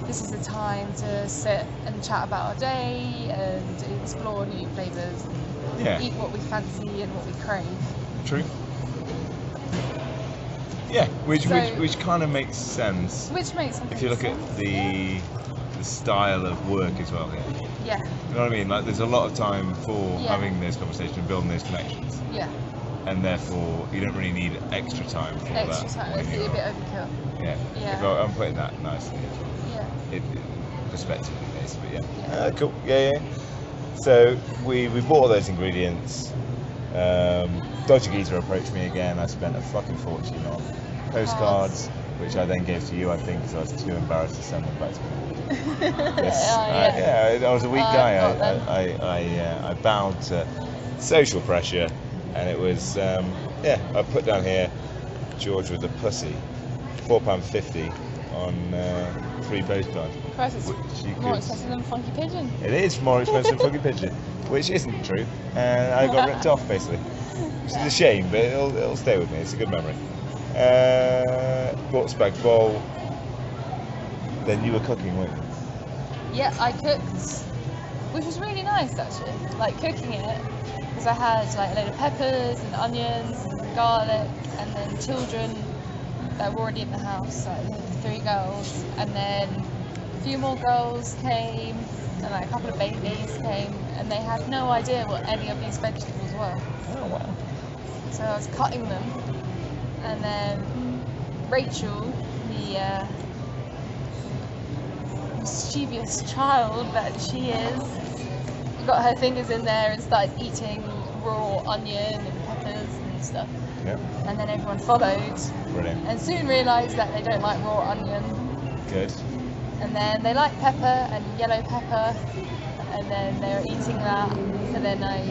this is the time to sit and chat about our day and explore new flavours and Yeah. eat what we fancy and what we crave. True. Yeah, which So- kind of makes sense Which makes if you look at the style of work as well. Yeah. Yeah, You know what I mean? Like, there's a lot of time for Yeah. having those conversations and building those connections, yeah. and therefore you don't really need extra time for Extra that. time. when It's a you're- bit overkill. Yeah. Yeah. If I'm putting that nicely as well. Yeah. It respectively case, but yeah. Yeah. Cool. Yeah. So we bought all those ingredients. Deutsche Geezer approached me again. I spent a fucking fortune on postcards, which I then gave to you, I think, because I was too embarrassed to send them back to me. Yes. I was a weak guy. Not them. I bowed to social pressure, and it was I put down here George with the pussy, £4.50 on free postcard. Christ, it's Which you more could- expensive than Funky Pigeon. It is more expensive than Funky Pigeon, which isn't true. And I got ripped off basically, which is a shame, but it'll stay with me. It's a good memory. Bought spag bowl. Then you were cooking, weren't you? Yeah, I cooked, which was really nice actually. Like cooking it, because I had like a load of peppers and onions and garlic, and then children that were already in the house, like 3 girls, and then a few more girls came, and like a couple of babies came, and they had no idea what any of these vegetables were. Oh wow. So I was cutting them, and then Rachel, the mischievous child that she is, got her fingers in there and started eating raw onion and peppers and stuff. Yep. And then everyone followed, Brilliant. and soon realised that they don't like raw onion, Good. and then they like pepper and yellow pepper, and then they were eating that. So then I,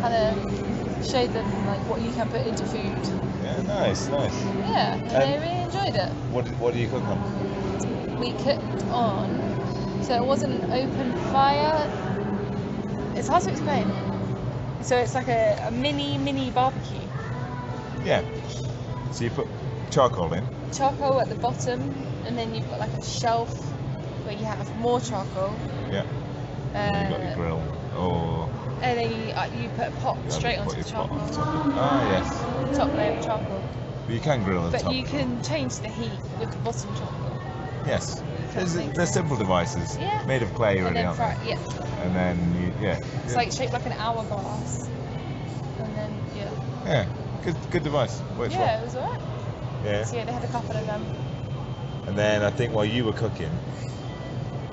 kind of showed them like what you can put into food. Yeah, nice. Yeah, and they really enjoyed it. What do you cook on? We cooked on, so it wasn't an open fire. It's hard to explain. So it's like a mini barbecue. Yeah. So you put charcoal in. Charcoal at the bottom, and then you've got like a shelf where you have more charcoal. Yeah. And you've got your grill. Or And then you put a pot straight put onto the your pot charcoal. on top of it. Ah, yes. Top layer of charcoal. But you can grill on But top. you can change the heat with the bottom charcoal. Yes. Makes They're simple devices. Yeah. Made of clay, And really, then aren't fry, they? yeah. And then It's like shaped like an hourglass. And then Yeah. Good device. Works yeah, well. it was alright. Yeah. So yeah, they had a couple of them. And then I think while you were cooking,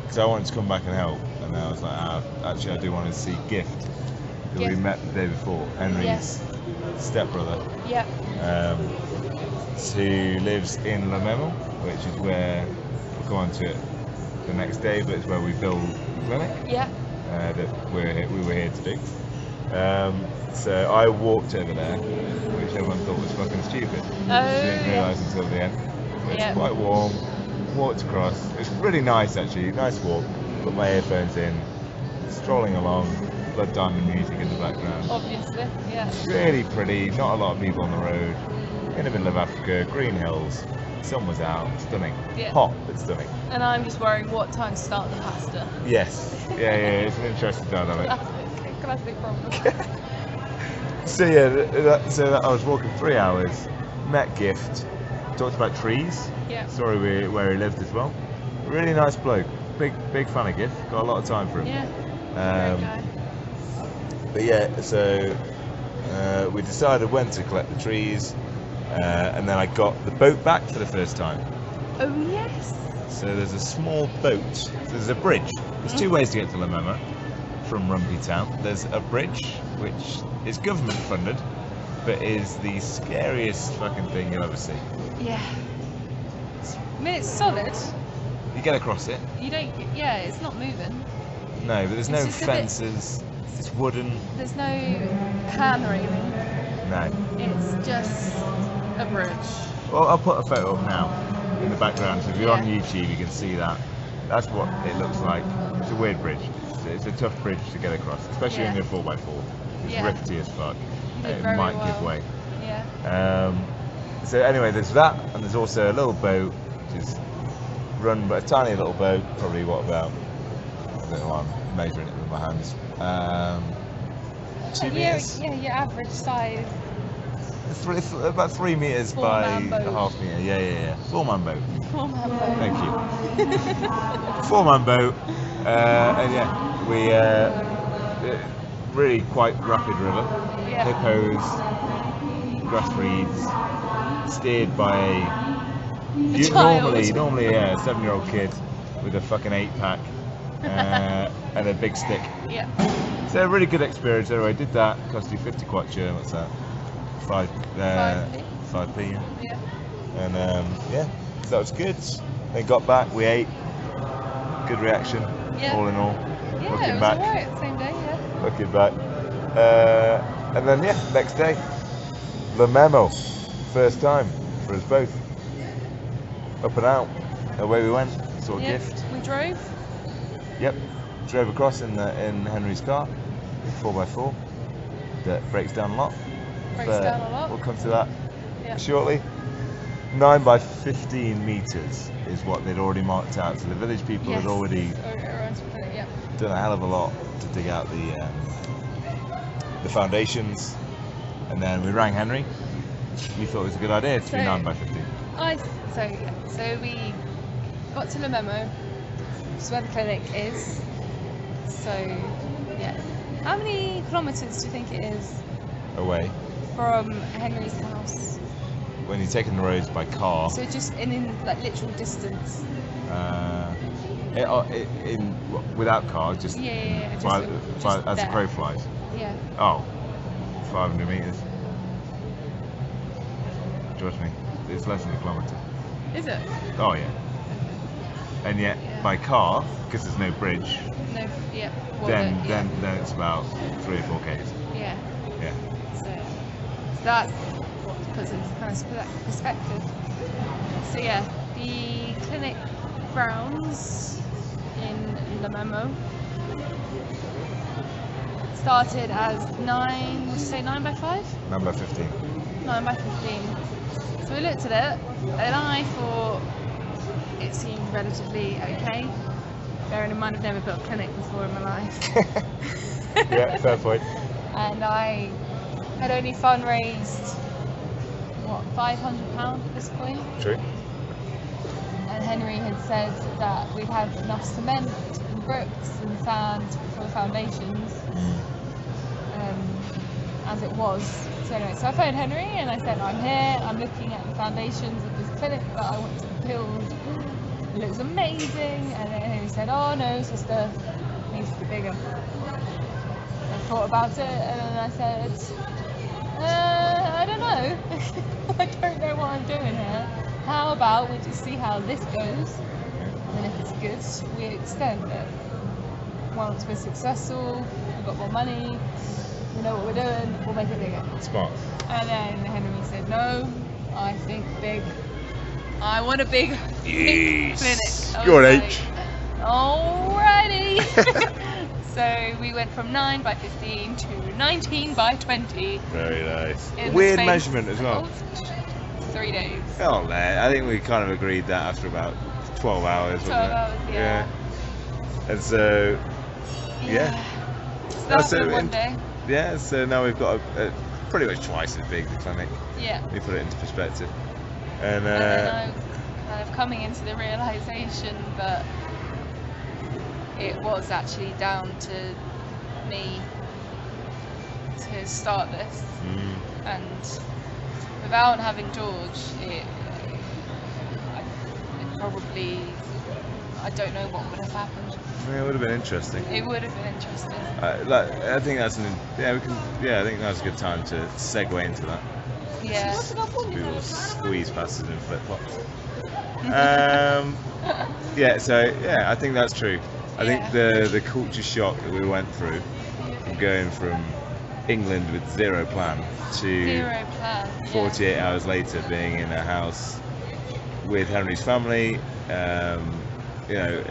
because I wanted to come back and help, and then I was like, actually, I do want to see Gift, who we Gift. met the day before, Henry's Yes. stepbrother, Yeah. who lives in Lamemo, which is where we'll go on to it the next day, but it's where we build the clinic Yeah. that we were here to do. So I walked over there, which everyone thought was fucking stupid. Oh, Didn't yeah. realise until the end. But Yeah. It's quite warm. Walked across. It's really nice actually. Nice walk. Put my earphones in. Strolling along. Blood Diamond music in the background. Obviously, yeah. Really pretty. Not a lot of people on the road. In the middle of Africa. Green hills. Sun was out. Stunning. Yeah. Hot but stunning. And I'm just worrying what time to start the pasta. Yes. Yeah. It's an interesting dynamic. Classic problem. So yeah, I was walking 3 hours, met Gift, talked about trees, Yeah. story where he lived as well. Really nice bloke, big fan of Gift, got a lot of time for him. Yeah. Great guy. But yeah, so we decided when to collect the trees, and then I got the boat back for the first time. Oh yes. So there's a small boat, there's a bridge, there's 2 ways to get to Lamema from Rugby Town. There's a bridge, which is government funded, but is the scariest fucking thing you'll ever see. Yeah. I mean, it's solid. You get across it, You don't. Yeah, it's not moving. no, but there's It's no just a bit- fences, it's wooden, There's no pan railing. no. It's just a bridge. Well, I'll put a photo up now in the background, so if you're on Yeah. YouTube you can see that. That's what it looks like. It's a weird bridge. It's a tough bridge to get across, especially Yeah. in your 4x4. It's Yeah. rickety as fuck. You did It very might well. give way. Yeah. So anyway, there's that, and there's also a little boat, which is run by a tiny little boat, probably what about, I don't know, I'm measuring it with my hands. 2 meters? Yeah, your average size. About 3 meters by Four-man boat. a half meter. Yeah. 4-man boat. 4-man boat. Thank you. 4-man boat, and yeah, we really quite rapid river. Yeah. Hippos, grass reeds, steered by A child. normally a 7-year-old kid with a fucking 8-pack and a big stick. Yeah. So a really good experience. Anyway, did that. Cost you 50 kwacha. What's that? 5p. 5p. Yeah. Yeah. And yeah, so that was good. Then got back, we ate. Good reaction, Yeah. all in all. Yeah, Looking it was back. alright. Same day. Yeah. Looking back. And then yeah, next day, the memo. First time for us both. Up and out. away we went. Saw a Yeah, gift. we drove. Yep. Drove across in Henry's car, 4x4, that breaks down a lot. Breaks But down a lot. We'll come to that Yeah. shortly. 9 by 15 meters is what they'd already marked out. So the village people Yes. had already Yeah. done a hell of a lot to dig out the foundations, and then we rang Henry. We thought it was a good idea to be So- 9 by 15. So we got to the memo, which is where the clinic is. So yeah, how many kilometres do you think it is Away. from Henry's house? When you're taking the roads by car, So just in like literal distance. without car, just Yeah, just as a there. crow flies. Yeah. Oh, 500 meters. Trust me, it's less than a kilometre. Is it? Oh yeah. And yet Yeah. by car, because there's no bridge, No. Yeah. Well, then yeah. then it's about 3 or 4 k's. Yeah. Yeah. So that's what puts it into kind of perspective. So yeah, the clinic grounds in the memo started as 9. Would you say 9 by 5? Number 15. 9 by 15. So we looked at it, and I thought it seemed relatively okay. Bearing in mind I've never built a clinic before in my life. Yeah, fair point. And I had only fundraised, what, £500 at this point? True. And Henry had said that we'd have enough cement and bricks and sand for the foundations, as it was. So anyway, so I phoned Henry and I said, I'm here, I'm looking at the foundations of this clinic that I want to build. It looks amazing. And then Henry said, oh no, sister, it needs to be bigger. I thought about it and then I said, I don't know. I don't know what I'm doing here. How about we just see how this goes, and if it's good, we extend it. Once we're successful, we've got more money, we know what we're doing, we'll make it bigger. Smart. And then Henry said, no, I think big. I want a big, big Yes. clinic. I Go on, was H. like, alrighty. So we went from 9 by 15 to 19 by 20. Very nice. in the Weird space measurement as well. of 3 days. Oh man, I think we kind of agreed that after about 12 hours. 12 wasn't it? hours, yeah. And so, yeah. So that That's was it. one day. yeah, so now we've got a pretty much twice as big the clinic. Yeah. We put it into perspective. And, And then I'm kind of coming into the realization that it was actually down to me to start this, and without having George, it probably, I don't know what would have happened. yeah, it would have been interesting. It would have been interesting. I think that's I think now's a good time to segue into that. Yeah. We will squeeze past it in flip flops. Yeah, so yeah, I think that's true. I think the culture shock that we went through from going from England with zero plan to Zero plan. 48 hours later being in a house with Henry's family, you know,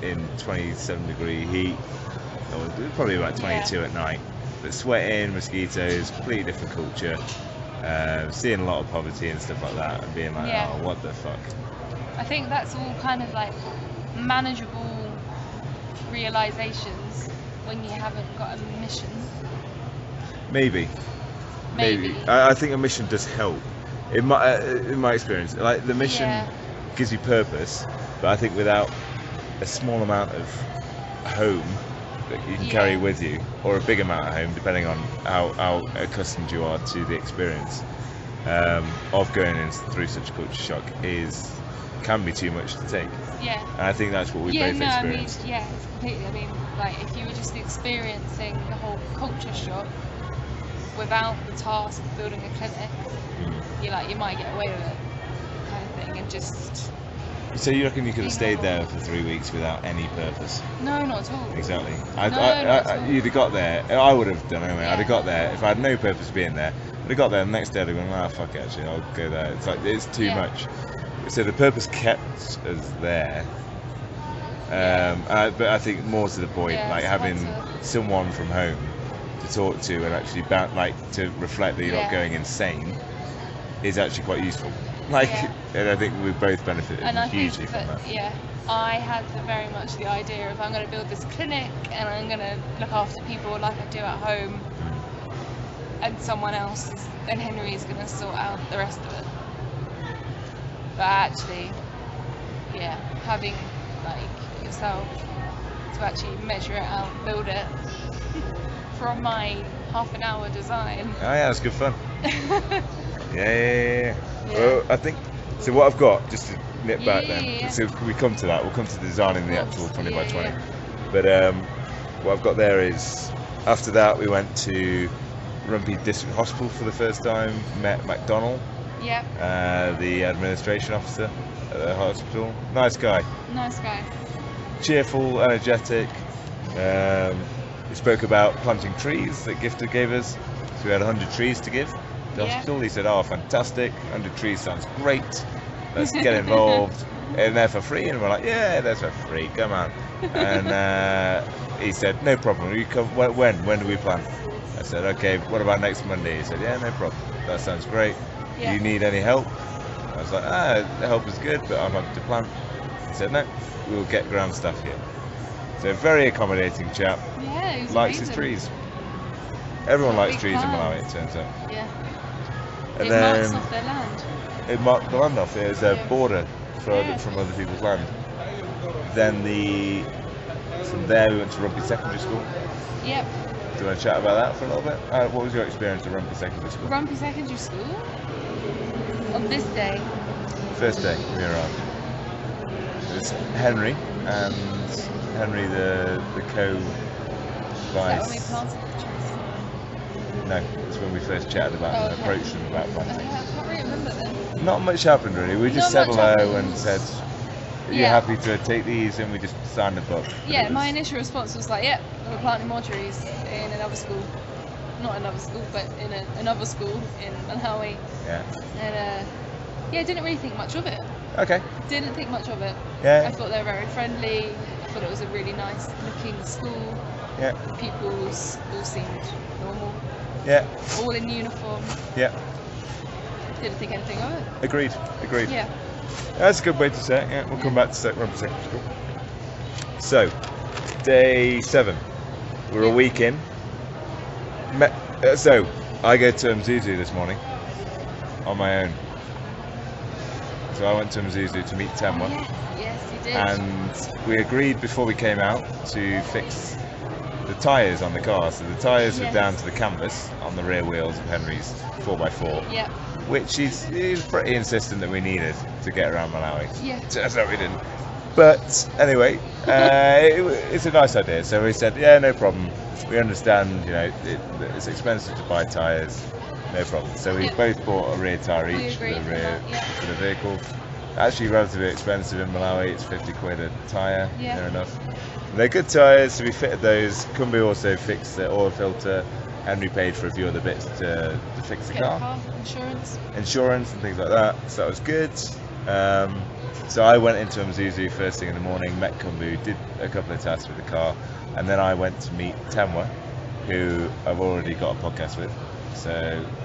in 27-degree heat, or probably about 22 at night, but sweating, mosquitoes, completely different culture, seeing a lot of poverty and stuff like that, and being like, oh, what the fuck. I think that's all kind of like manageable realizations when you haven't got a mission. Maybe. I think a mission does help. In my experience, like the mission gives you purpose, but I think without a small amount of home that you can carry with you, or a big amount of home, depending on how accustomed you are to the experience of going through such a culture shock, can be too much to take. Yeah. And I think that's what we both experienced. I mean, it's completely. I mean, like if you were just experiencing the whole culture shock without the task of building a clinic, you might get away with it, kind of thing, and just. So you reckon you could have stayed there for 3 weeks without any purpose? No, not at all. Exactly. Not at all. You'd have got there. I would have done anyway. I'd have got there if I had no purpose being there. I'd have got there the next day. I'd have gone, fuck it, actually, I'll go there. It's like it's too much. So the purpose kept us there. But I think more to the point, Yeah, like having someone from home to talk to and actually to reflect that you're not Yeah. going insane is actually quite useful. Like, Yeah. and I think we both benefited And I think hugely from that. I had very much the idea of I'm going to build this clinic and I'm going to look after people like I do at home, and someone else and Henry is going to sort out the rest of it. But actually, having like yourself to actually measure it out, build it from my half an hour design. Oh yeah, it's good fun. Yeah. Yeah. Well, I think so. What I've got, just to nip back then, Yeah. so we come to that. We'll come to designing the Of actual course, 20 by 20. yeah. But what I've got there is, after that we went to Rumpy District Hospital for the first time. Met MacDonald, Yep. the administration officer at the hospital. Nice guy, Nice guy. cheerful, energetic. We spoke about planting trees that Gifter gave us. So we had 100 trees to give. The Yeah. hospital, he said, "Oh, fantastic! 100 trees sounds great. Let's get involved." And they're for free, and we're like, "Yeah, that's for free. Come on." And he said, "No problem. You come. When do we plan?" I said, "Okay. What about next Monday?" He said, "Yeah, no problem. That sounds great. Yeah. Do you need any help?" I was like, "The help is good, but I'm happy to plant." He said, "No, we'll get ground stuff here." So very accommodating chap. Yeah, he was Likes amazing. his trees. Everyone likes Big trees in plans. Malawi, it turns out. Yeah. And It then marks off their land. it marked the land off. It was a Yeah. border Yeah. from other people's land. Then from there we went to Rugby Secondary School. Yep. Do you want to chat about that for a little bit? What was your experience at Rugby Secondary School? Rumpy Secondary School. On this day. First day we arrived. It was Henry and Henry the Is that when we co-vice. planted the trees? No, it's when we first chatted about Oh, and okay. approached them about planting. I can't really remember then. Not much happened really. We just Not said much hello happened. and said, "Are you Yeah. happy to take these?" And we just signed the book. But Yeah, it was- my initial response was like, "Yep, we're planting more trees in another school." Not another school, but in another school in Malawi. Yeah. And didn't really think much of it. Okay. Didn't think much of it. I Yeah. thought they were very friendly. I thought it was a really nice looking school. Yeah. The pupils all seemed normal, Yeah. all in uniform. Yeah. Didn't think anything of it. Agreed. Yeah. That's a good way to say it. Yeah. We'll come back to Rugby Secondary School. So, day 7. We're a Yeah. week in. So, I go to Mzuzu this morning on my own. So I went to Mzuzu to meet Temwa. Yes, you did. And we agreed before we came out to fix the tyres on the car. So the tyres were Yes. down to the canvas on the rear wheels of Henry's 4x4, Yep. which he's pretty insistent that we needed to get around Malawi. Yeah. Turns out we didn't. But anyway, it's a nice idea. So we said, yeah, no problem. We understand, it's expensive to buy tyres. No problem. So we Yeah. both bought a rear tyre We each for agreed the for rear that, yeah. for the vehicle. Actually, relatively expensive in Malawi. It's 50 quid a tyre. Yeah. Near enough. They're good tyres, so we fitted those. Kumbu also fixed the oil filter. Henry paid for a few other bits to fix the Get a car. car insurance. Insurance and things like that. So that was good. So I went into Mzuzu first thing in the morning, met Kumbu, did a couple of tasks with the car, and then I went to meet Temwa, who I've already got a podcast with. So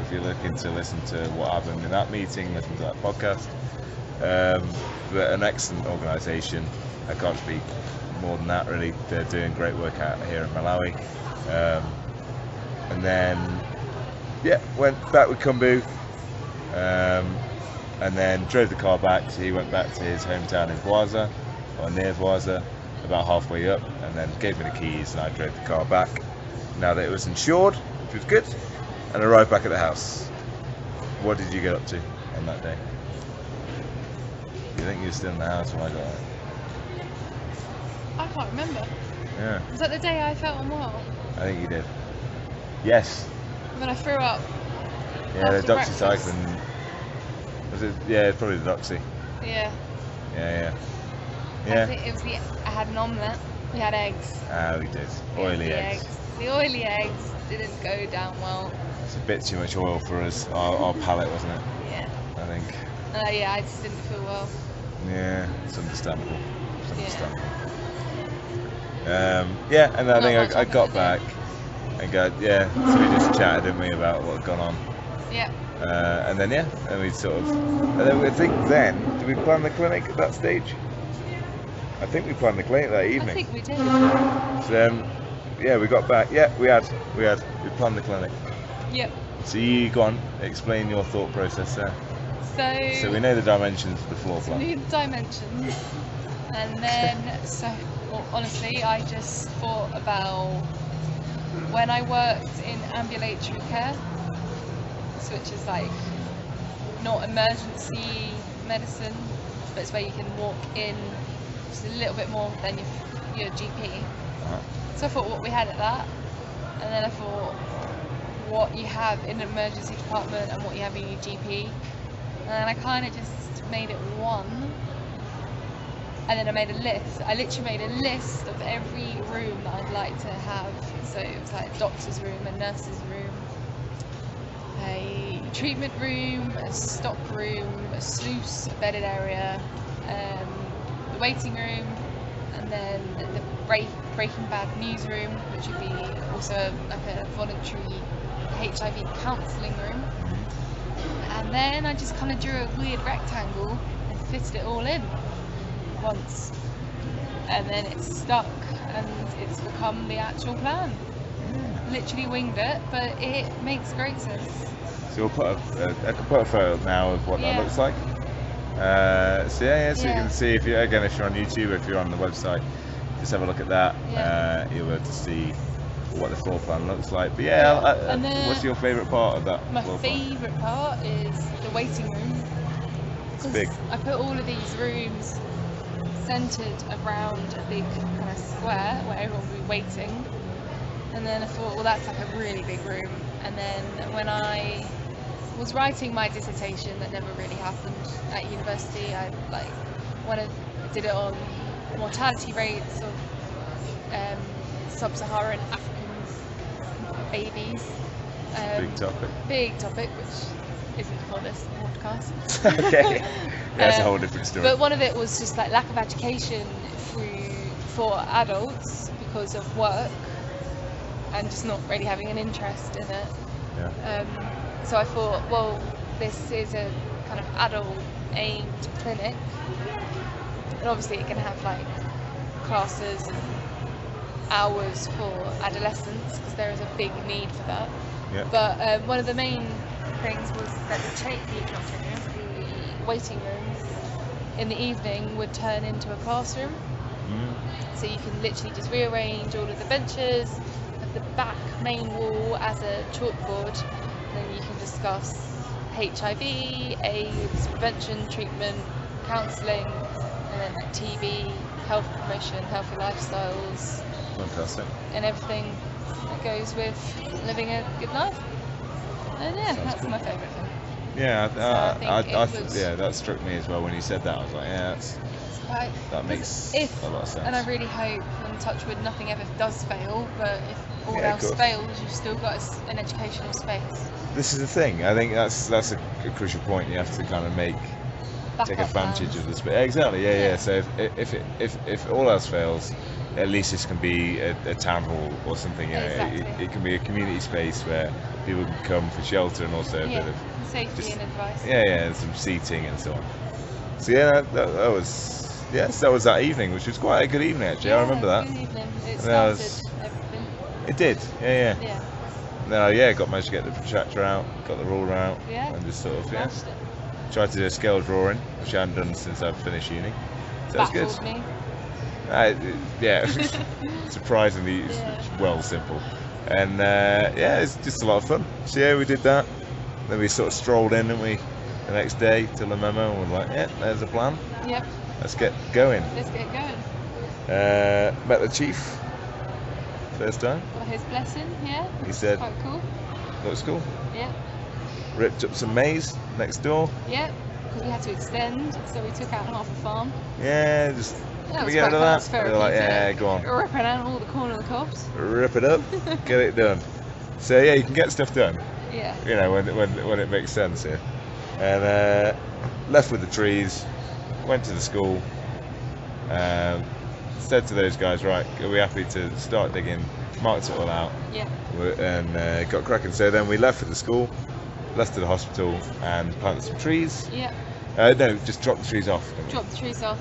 if you're looking to listen to what happened in that meeting, listen to that podcast. But an excellent organisation. I can't speak more than that really. They're doing great work out here in Malawi. And then went back with Kumbu. And then drove the car back, so he went back to his hometown in Bwaza, or near Bwaza, about halfway up, and then gave me the keys and I drove the car back, now that it was insured, which was good, and arrived back at the house. What did you get up to on that day? You think you were still in the house when I got there? I can't remember. Yeah, Was that the day I felt unwell? I think you did. Yes. When I threw up? Yeah, the After breakfast. doxycycline. Was it? Yeah, it's probably the doxy. Yeah. Yeah. I think it was I had an omelette. We had eggs. Ah, we did. We had Oily the eggs. The oily eggs didn't go down well. It's a bit too much oil for us. Our palate, wasn't it? Yeah. I think. Yeah, I just didn't feel well. Yeah, it's understandable. It's Yeah. understandable. Yeah, and I Not think much I got happened back and so we just chatted, didn't we, about what had gone on. Yeah. And then and we sort of, and then I think did we plan the clinic at that stage? I think we planned the clinic that evening. I think we did. So then, we got back. Yeah, we planned the clinic. Yep. So you go on, explain your thought process there. So we know the dimensions of the floor plan. New dimensions. And then, honestly, I just thought about when I worked in ambulatory care, which is like not emergency medicine, but it's where you can walk in just a little bit more than your GP. Uh-huh. So I thought what we had at that, and then I thought what you have in an emergency department and what you have in your GP, and then I kind of just made it one. And then I made a list. I literally made a list of every room that I'd like to have. So it was like a doctor's room, a nurse's room, a treatment room, a stock room, a sluice, a bedded area, the waiting room, and then the Breaking Bad newsroom, which would be also like a voluntary HIV counselling room. And then I just kind of drew a weird rectangle and fitted it all in once, and then it's stuck and it's become the actual plan. Literally winged it, but it makes great sense. So we'll put I can put a photo now of what that looks like. So you can see if you're on YouTube, if you're on the website, just have a look at that. You'll be able to see what the floor plan looks like. But what's your favourite part of that? My favourite part is the waiting room. It's big. I put all of these rooms centred around a big kind of square where everyone will be waiting, and then I thought, well, that's like a really big room. And then when I was writing my dissertation, that never really happened at university, I did it on mortality rates of sub-Saharan African babies. Big topic, which isn't for this podcast. Okay. That's a whole different story. But one of it was just like lack of education for adults because of work and just not really having an interest in it. Yeah. So I thought, well, this is a kind of adult aimed clinic, and obviously it can have like classes and hours for adolescents because there is a big need for that. Yeah. But one of the main things was that the waiting room in the evening would turn into a classroom. So you can literally just rearrange all of the benches at the back main wall as a chalkboard, and then you can discuss HIV, AIDS, prevention, treatment, counselling, and then like TB, health promotion, healthy lifestyles. Fantastic. And everything that goes with living a good life. And that's cool. my favourite thing. Yeah, So that struck me as well when you said that. I was like, that makes a lot of sense. And I really hope, and touch wood, nothing ever does fail, but if all else fails, you've still got an educational space. This is the thing. I think that's a crucial point. You have to kind of take advantage of the space. Exactly. Yeah. So if all else fails, at least this can be a town hall or something. Exactly. It can be a community space where people can come for shelter and also a bit of safety and advice. And some seating and so on. So that was that evening, which was quite a good evening actually. I remember that. Good evening. It started everything. It did. Yeah. Then managed to get the protractor out, got the ruler out, and just sort of tried to do a scale drawing, which I hadn't done since I've finished uni. So that's good. Me. Surprisingly, it's well simple, and it's just a lot of fun. So we did that. Then we sort of strolled in, didn't we, the next day to the memo, and we're like, there's a plan. Yep. Let's get going. Met the chief first time. Got his blessing. He said, quite cool. Looks cool. Yeah. Ripped up some maize next door. Yeah, because we had to extend, so we took out half a farm. Yeah, just. That was get rid of that? They're like, go on. Ripping out all the corn of the cobs. Rip it up, get it done. So you can get stuff done. Yeah. When it makes sense here. And left with the trees, went to the school, said to those guys, right, are we happy to start digging? Marked it all out, Yeah. and got cracking. So then we left for the school, left to the hospital, and planted some trees. Yeah. No, just dropped the trees off. Drop the trees off.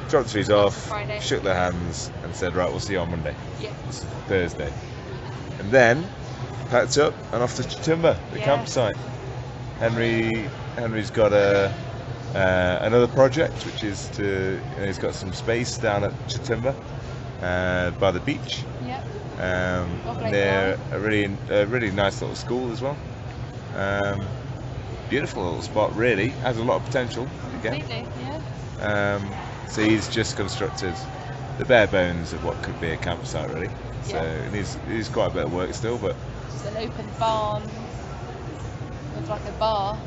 Dropped the trees off, Friday. shook their hands, and said, right, we'll see you on Monday. Yeah. It's Thursday. And then packed up and off to Chitumba, the Yeah. campsite. Henry's got another project, which is he's got some space down at Chitumba, by the beach. Yeah. Near a really nice little school as well. Beautiful little spot, really. Has a lot of potential again. Completely. Yeah. So he's just constructed the bare bones of what could be a campsite, really. So Yeah. it needs quite a bit of work still, but It's an open barn with like a bar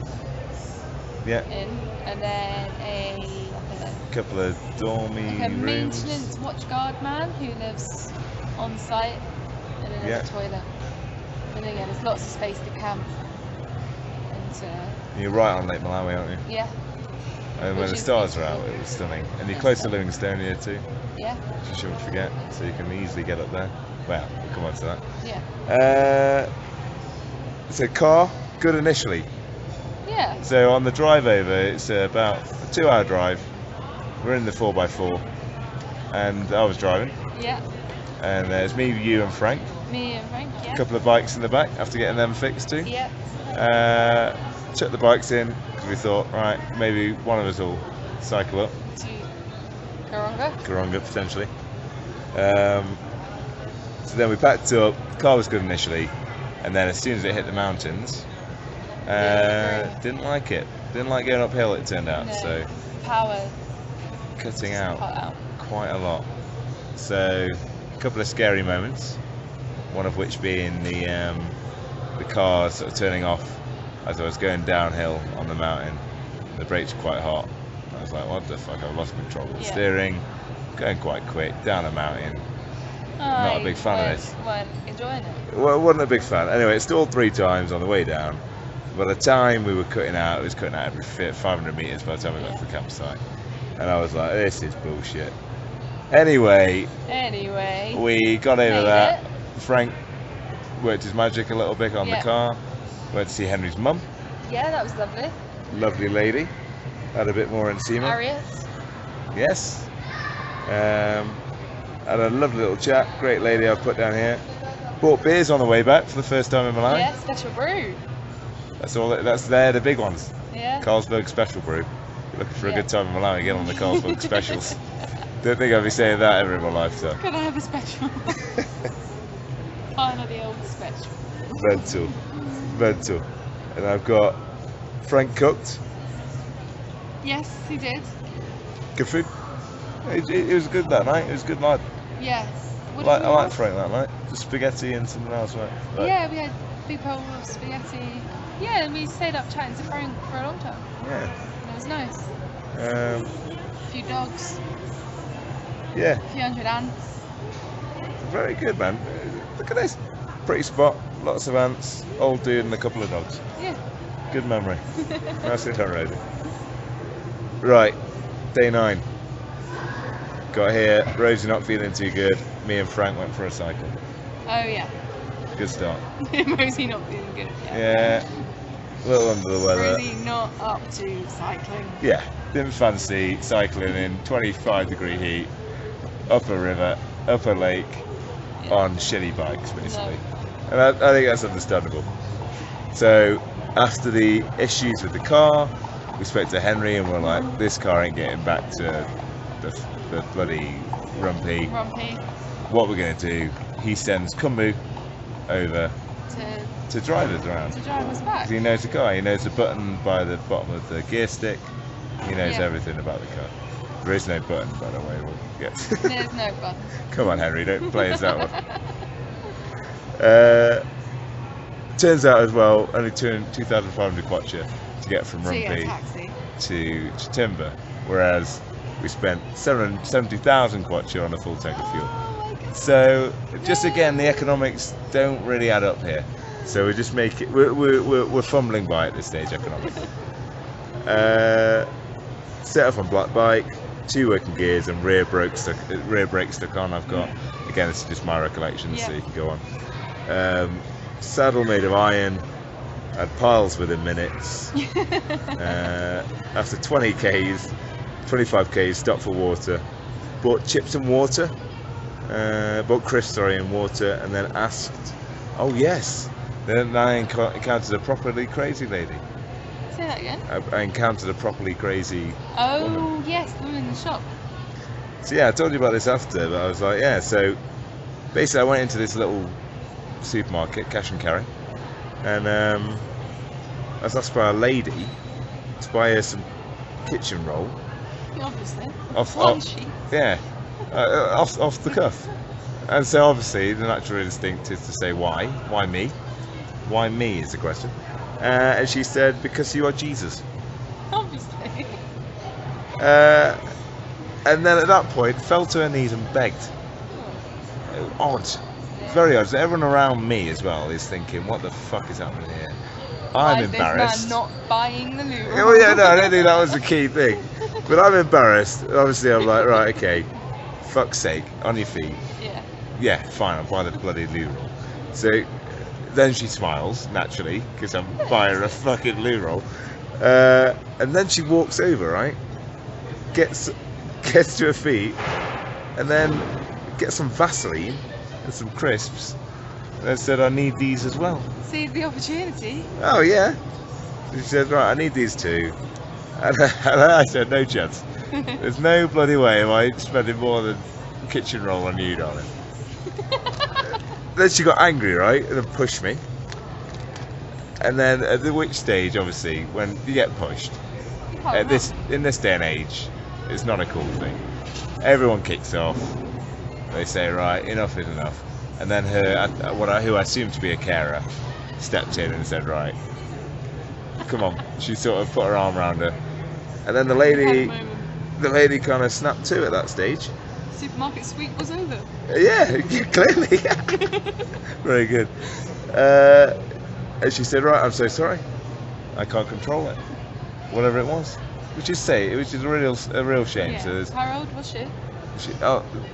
yeah, in, and then a couple of dormy like a rooms. maintenance watchguard man who lives on site, and then there's a toilet. And then, yeah, there's lots of space to camp. And You're right on Lake Malawi, aren't you? yeah, And when Which the is stars are out, beautiful. it was stunning. And you're Yes. close to Livingstone here too, yeah, which you shouldn't forget. So you can easily get up there. Well, we'll come on to that. yeah, So car, good initially. yeah. So on the drive over, it's about a 2-hour drive. We're in the 4x4, and I was driving, Yeah, and there's me, you, and Frank. me and Frank, A yeah. couple of bikes in the back after getting them fixed too. Yeah, Took the bikes in because we thought, right, maybe one of us will cycle up to Karonga. Karonga potentially. So then we packed up. The car was good initially, and then as soon as it hit the mountains, didn't like it. Didn't like going uphill. It turned out, No. so Power cutting cut out out. quite a lot. So a couple of scary moments. One of which being the car sort of turning off as I was going downhill on the mountain. The brakes were quite hot. I was like, what the fuck? I've lost control of the Yeah. steering. Going quite quick down a mountain. Not a big fan of this. Weren't enjoying it. Well, I wasn't a big fan. Anyway, it stalled 3 times on the way down. By the time we were cutting out, it was cutting out every 500 metres by the time we got to the campsite. And I was like, this is bullshit. Anyway, we got over Made that. it. Frank worked his magic a little bit on the Yeah. car. Went to see Henry's mum, Yeah, that was lovely. lovely lady. Had a bit more nsima. Harriet. Yes. Had a lovely little chat. Great lady I've put down here. Bought beers on the way back for the first time in Malawi. Yeah, special brew. That's all. They're the big ones. Yeah. Carlsberg Special Brew. You're looking for a Yeah. good time in Malawi, get on the Carlsberg Specials. Don't think I'll be saying that ever in my lifetime. Could I have a special? Finally, old special. Mental. And I've got Frank cooked. Yes, he did. Good food. It was good that night. It was good night. Yes. What I did we like have? Frank that night. Just spaghetti and something else, right? Like, Yeah, we had a big bowl of spaghetti. Yeah, and we stayed up chatting to Frank for a long time. Yeah. And it was nice. Um, A few dogs, yeah. a few hundred ants. Very good, man. Look at this. Pretty spot. Lots of ants. Old dude and a couple of dogs. Yeah. Good memory. That's it, Rosie. Right. Day 9. Got here. Rosie not feeling too good. Me and Frank went for a cycle. Oh yeah. Good start. Rosie not feeling good. Yeah. A little under the weather. Rosie not up to cycling. Yeah. Didn't fancy cycling in 25-degree heat, up a river, up a lake, Yeah. on shitty bikes, basically. No. And I think that's understandable. So, after the issues with the car, we spoke to Henry and we're like, this car ain't getting back to the bloody Rumpy. Rumpy What we're going to do, he sends Kumbu over to to drive us around. drive us back. He knows the car, he knows the button by the bottom of the gear stick, he knows Yeah. everything about the car. There is no button, by the way. We'll get There's no button. Come on, Henry, don't play us that one. Turns out as well, only 2,500 kwacha to get from So you get a Rumpy taxi. to Chitumba, whereas we spent 770,000 kwacha on a full tank of fuel. Oh my god. So just again, the economics don't really add up here. So we just make it. We're fumbling by at this stage economically. Set off on black bike, 2 working gears and rear brake stuck on. I've got, again, this is just my recollection, so you can go on. Saddle made of iron, had piles within minutes. After 20 k's, 25 k's, stopped for water, bought chips and water, bought crisps, and water, and then asked, oh yes, then I encountered a properly crazy lady. Say that again. I encountered a properly crazy woman. Yes, the woman in the shop. So yeah, I told you about this after, but I was like, yeah, so basically I went into this little supermarket, cash and carry, and I was asked by a lady to buy her some kitchen roll. Yeah, obviously. Off the cuff. And so obviously the natural instinct is to say why? Why me? Why me is the question. And she said, because you are Jesus. Obviously. And then at that point fell to her knees and begged. Odd. Very odd. So everyone around me as well is thinking, what the fuck is happening here? I'm embarrassed. This man not buying the loo. Oh yeah, no, I don't think that was the key thing. But I'm embarrassed. Obviously I'm like, right, okay, fuck's sake, on your feet. Yeah, fine, I'll buy the bloody loo roll. So then she smiles, naturally, because I'm buying her a fucking loo roll. And then she walks over, right? Gets to her feet, and then gets some Vaseline and some crisps, and then said, I need these as well. See the opportunity. Oh yeah. She said, right, I need these too. And I said, no chance. There's no bloody way am I spending more than kitchen roll on you, darling. Then she got angry, right, and then pushed me. And then at which stage, obviously, when you get pushed, in this day and age, it's not a cool thing. Everyone kicks off. They say, right, enough is enough. And then who I assume to be a carer, stepped in and said, right, come on. She sort of put her arm around her, and then the lady kind of snapped to at that stage. Supermarket sweep was over. Yeah, clearly. Very good. And she said, right, I'm so sorry, I can't control it, whatever it was, which is a real shame. Yeah. So how old was she?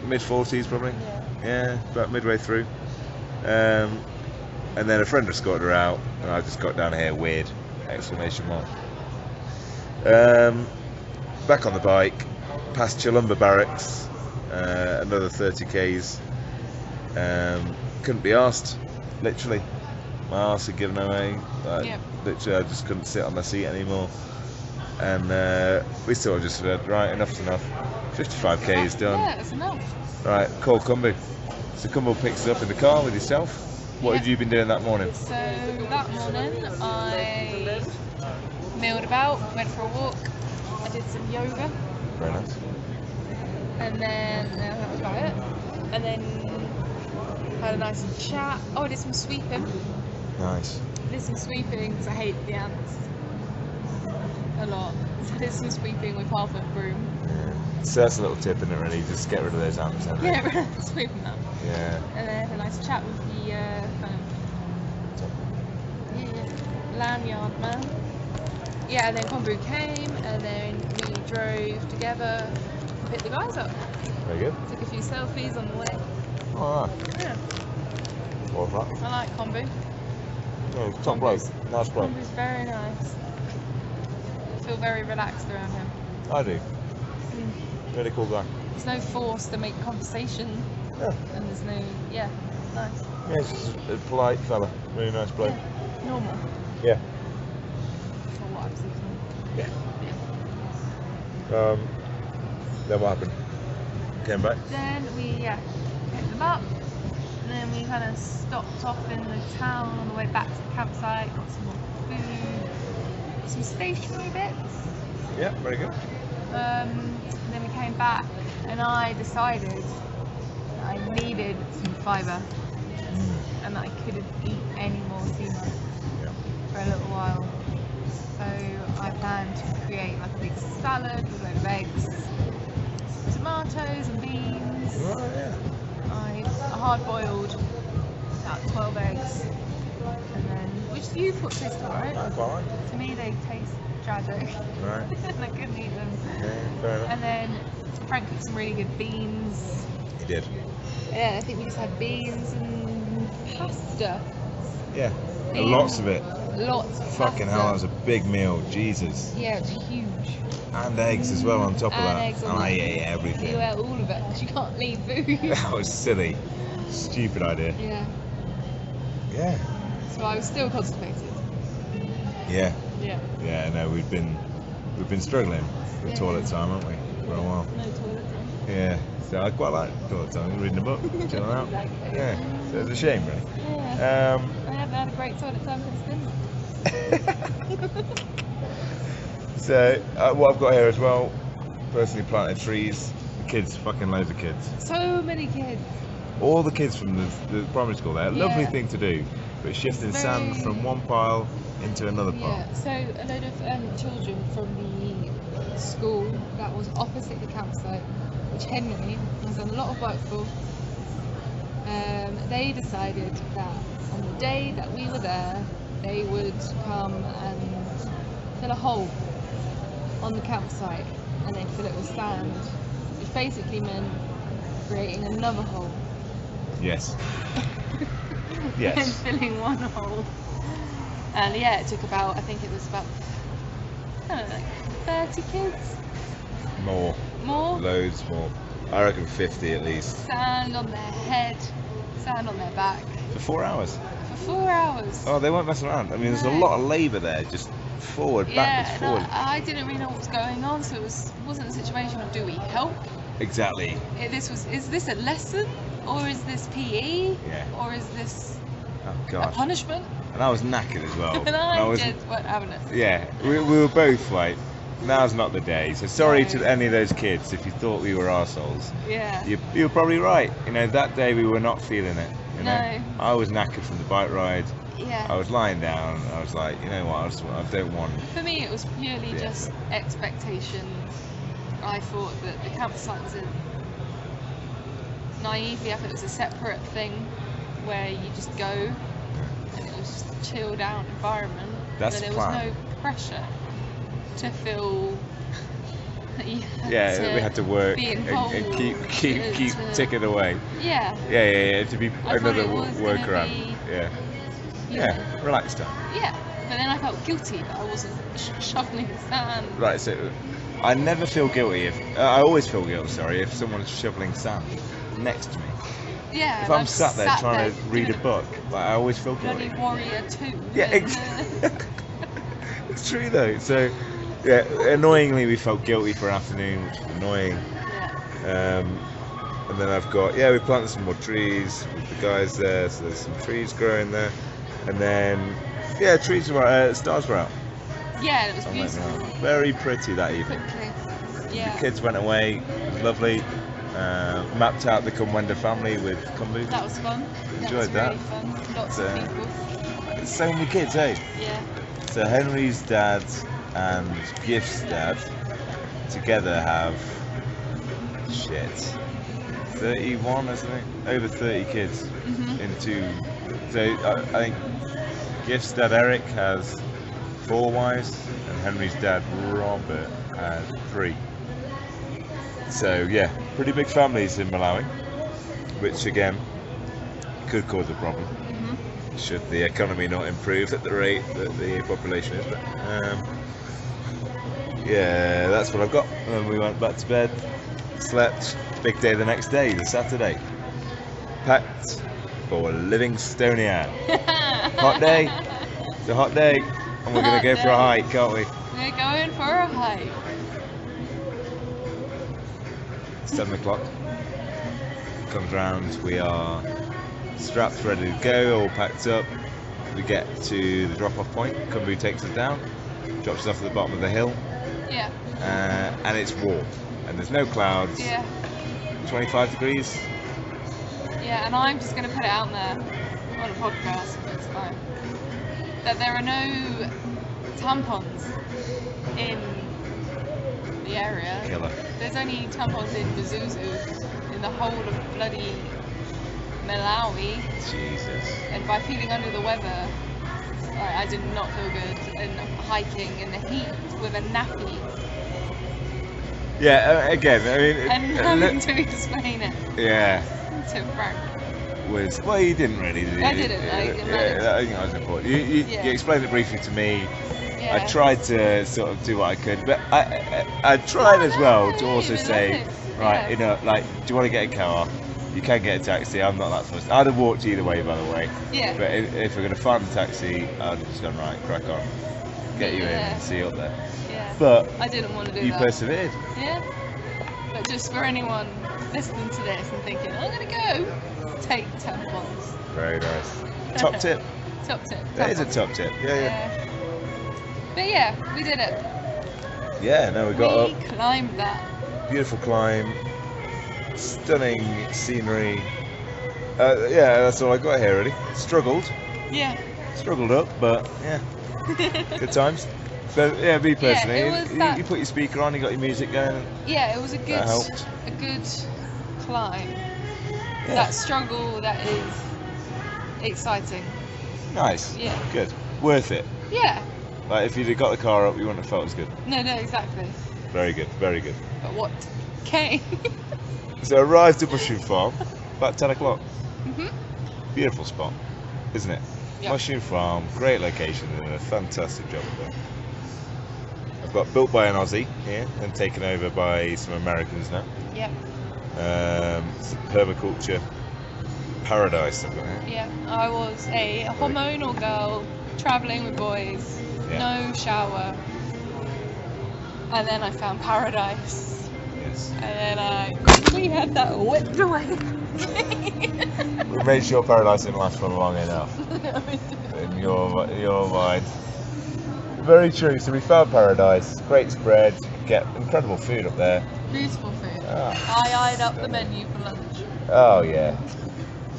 Mid-40s probably. Yeah, about midway through. And then a friend escorted her out, and I just got down here, weird, exclamation mark. Back on the bike, past Chilumba Barracks, another 30 k's. Couldn't be arsed, literally. My arse had given away. Literally, I just couldn't sit on my seat anymore. And we sort of just said, right, enough's enough. 55 k's done. Yeah, it's enough. Right, call Cumbu. So Cumbu picks us up in the car with yourself. What had you been doing that morning? So that morning I milled about, went for a walk, I did some yoga. Very nice. And then that was about it. And then had a nice chat. Oh, I did some sweeping. Nice. I did some sweeping because I hate the ants a lot. So I did some sweeping with half a broom. Yeah. So that's a little tip, isn't it, really? Just get rid of those ants, don't Yeah, sweep them up. Yeah. And then had a nice chat with the lanyard man. Yeah, and then Cumbu came, and then we drove together and picked the guys up. Very good. Took a few selfies on the way. Alright. Yeah. What was that? I like Cumbu. Oh, top bloke. Nice bloke. Cumbu's very nice. I feel very relaxed around him. I do. Really cool guy. There's no force to make conversation. Yeah. And there's no, nice. Yeah, he's just a polite fella. Really nice bloke. Yeah. Normal. Yeah. For what I've seen. Yeah. Then what happened? Came back? Then we picked them up, and then we kind of stopped off in the town on the way back to the campsite, got some more food, some stationery bits. Yeah, very good. And then we came back, and I decided that I needed some fibre, and that I couldn't eat any more nsima for a little while. So I planned to create like a big salad with a load of eggs, tomatoes and beans. Oh, yeah. I hard boiled about 12 eggs, and then which you thought tasted alright. I quite like. To me, they taste tragic. Right. And I couldn't eat them. Yeah, fair enough. And then Frank cooked some really good beans. He did. Yeah, I think we just had beans and pasta. Yeah. Yeah. Lots of it. Lots of Fucking pasta. hell, that was a big meal. Jesus. Yeah, it was huge. And eggs as well on top of And that. eggs on And I that. ate everything. You ate all of it because you can't leave food. That was silly. Stupid idea. Yeah. Yeah. So I was still constipated. Yeah. Yeah. Yeah, no, we've been struggling with Yeah. toilet time, haven't we? For a while. No toilet time. Yeah. So I quite like toilet time, reading a book, chilling out. Exactly. Yeah. So it's a shame, really. Yeah. I haven't had a great toilet time since then. So what I've got here as well, personally planted trees. The kids, fucking loads of kids. So many kids. All the kids from the primary school there. Yeah. Lovely thing to do, but shifting Very- sand from one pile into another pile. Yeah, so a load of children from the school that was opposite the campsite, which Henry has done a lot of work for, they decided that on the day that we were there, they would come and fill a hole on the campsite and then fill it with sand, which basically meant creating another hole. Yes. And Yes. filling one hole. And yeah, it took about, I think it was about, I don't know, 30 kids? More. More? Loads more. I reckon 50 at least. Sand on their head, sand on their back. For 4 hours. For 4 hours. Oh, they weren't messing around. I mean, there's a No. lot of labour there, just forward, Yeah, backwards, and forward. I didn't really know what was going on, so wasn't a situation of do we help? Exactly. Is this a lesson? Or is this PE? Yeah. Or is this Oh, a God. punishment? And I was knackered as well. And I was, just weren't having it. Yeah, we were both like, now's not the day. So sorry No. to any of those kids if you thought we were arseholes. Yeah. You were probably right. You know, that day we were not feeling it. You know? No. I was knackered from the bike ride. Yeah. I was lying down. I was like, you know what? I don't want. For me, it was purely Yeah. just expectations. I thought that the campsite was naively, I thought it was a separate thing where you just go and it was just a chilled out environment. That's where there the was plan. no pressure to feel that you had Yeah, to we had to work be and involved keep to- ticking away. Yeah. Yeah. To be I thought another it was gonna workaround. be, Yeah. you Yeah. know, Relax time. Yeah. But then I felt guilty that I wasn't shoveling sand. Right. So I never feel guilty if I always feel guilty. Sorry, if someone's shoveling sand next to me. Yeah. If and I'm I've sat there trying to read a doing book, like, I always feel Bloody guilty. Warrior 2. Yeah, and, it's true though. So, yeah, annoyingly we felt guilty for an afternoon, which was annoying. yeah. And then I've got, we planted some more trees with the guys there, so there's some trees growing there. And then, trees were, stars were out. Yeah, it was I went beautiful. around. Very pretty that evening. Quickly. Yeah. The kids went away, it was lovely. Mapped out the Kumwenda family with Kumbu. That was fun. Enjoyed that. that. Was really fun. Lots So- of people. So many kids, eh? Yeah. So Henry's dad and Gift's dad together have 31, isn't it? Over 30 kids Mhm. in two. So I think Gift's dad Eric has 4 wives and Henry's dad Robert has 3. So yeah, pretty big families in Malawi, which again could cause a problem Mhm. should the economy not improve at the rate that the population is. But yeah, that's what I've got. And then we went back to bed, slept. Big day the next day, the Saturday. Packed for Livingstonia. Hot day. It's a hot day, and we're gonna go for a hike, can't we? We're going for a hike. 7 o'clock. Comes round. We are strapped, ready to go, all packed up. We get to the drop-off point. Kumbu takes us down, drops us off at the bottom of the hill, Yeah. and it's warm. And there's no clouds. Yeah. 25 degrees. Yeah, and I'm just going to put it out there on a podcast, it's fine, that there are no tampons in the area. Killer. There's only tampons in Zuzu, in the whole of bloody Malawi, Jesus. and by feeling under the weather, I did not feel good. And hiking in the heat with a nappy Yeah, again, I mean, and having to explain it yeah, to Frank. well, you didn't really, did you? I didn't, I think that was important. You explained it briefly to me. Yeah. I tried to sort of do what I could, but I tried as well to also say, right, you know, like, do you want to get a car? You can get a taxi. I'm not that fussed. I'd have walked either way, by the way. Yeah. But if we're going to find a taxi, I'd have just gone, right, crack on, get you in and see you up there. Yeah. But I didn't want to do you that. persevered. Yeah. But just for anyone listening to this and thinking, I'm going to go, take tampons. Very nice. Top tip. Top tip. That is a tampons. top tip. Yeah. But yeah, we did it. Yeah, no, we got We up. climbed that. Beautiful climb. Stunning scenery. Yeah, that's all I got here, really. Struggled up, but yeah, good times. So yeah, me personally, it was you put your speaker on, you got your music going. Yeah, it was a That helped. good climb. Yeah. That struggle, that is exciting. Nice. Yeah. Good. Worth it. Yeah. Like if you'd have got the car up, you wouldn't have felt as good. No, exactly. Very good. Very good. But what came? So arrived at Mushroom Farm about 10 o'clock. Mhm. Beautiful spot, isn't it? Yeah. Mushroom Farm, great location, and a fantastic job there. I've got built by an Aussie here and taken over by some Americans now. Yep. It's a permaculture paradise I've got here. Yeah. I was a hormonal girl travelling with boys, Yeah. no shower, and then I found paradise. Yes. And then I quickly had that whipped away. We made sure paradise didn't last for long enough in your mind. Very true. So we found paradise, great spread, you could get incredible food up there. Beautiful food. Ah. I eyed up the menu for lunch. Oh yeah.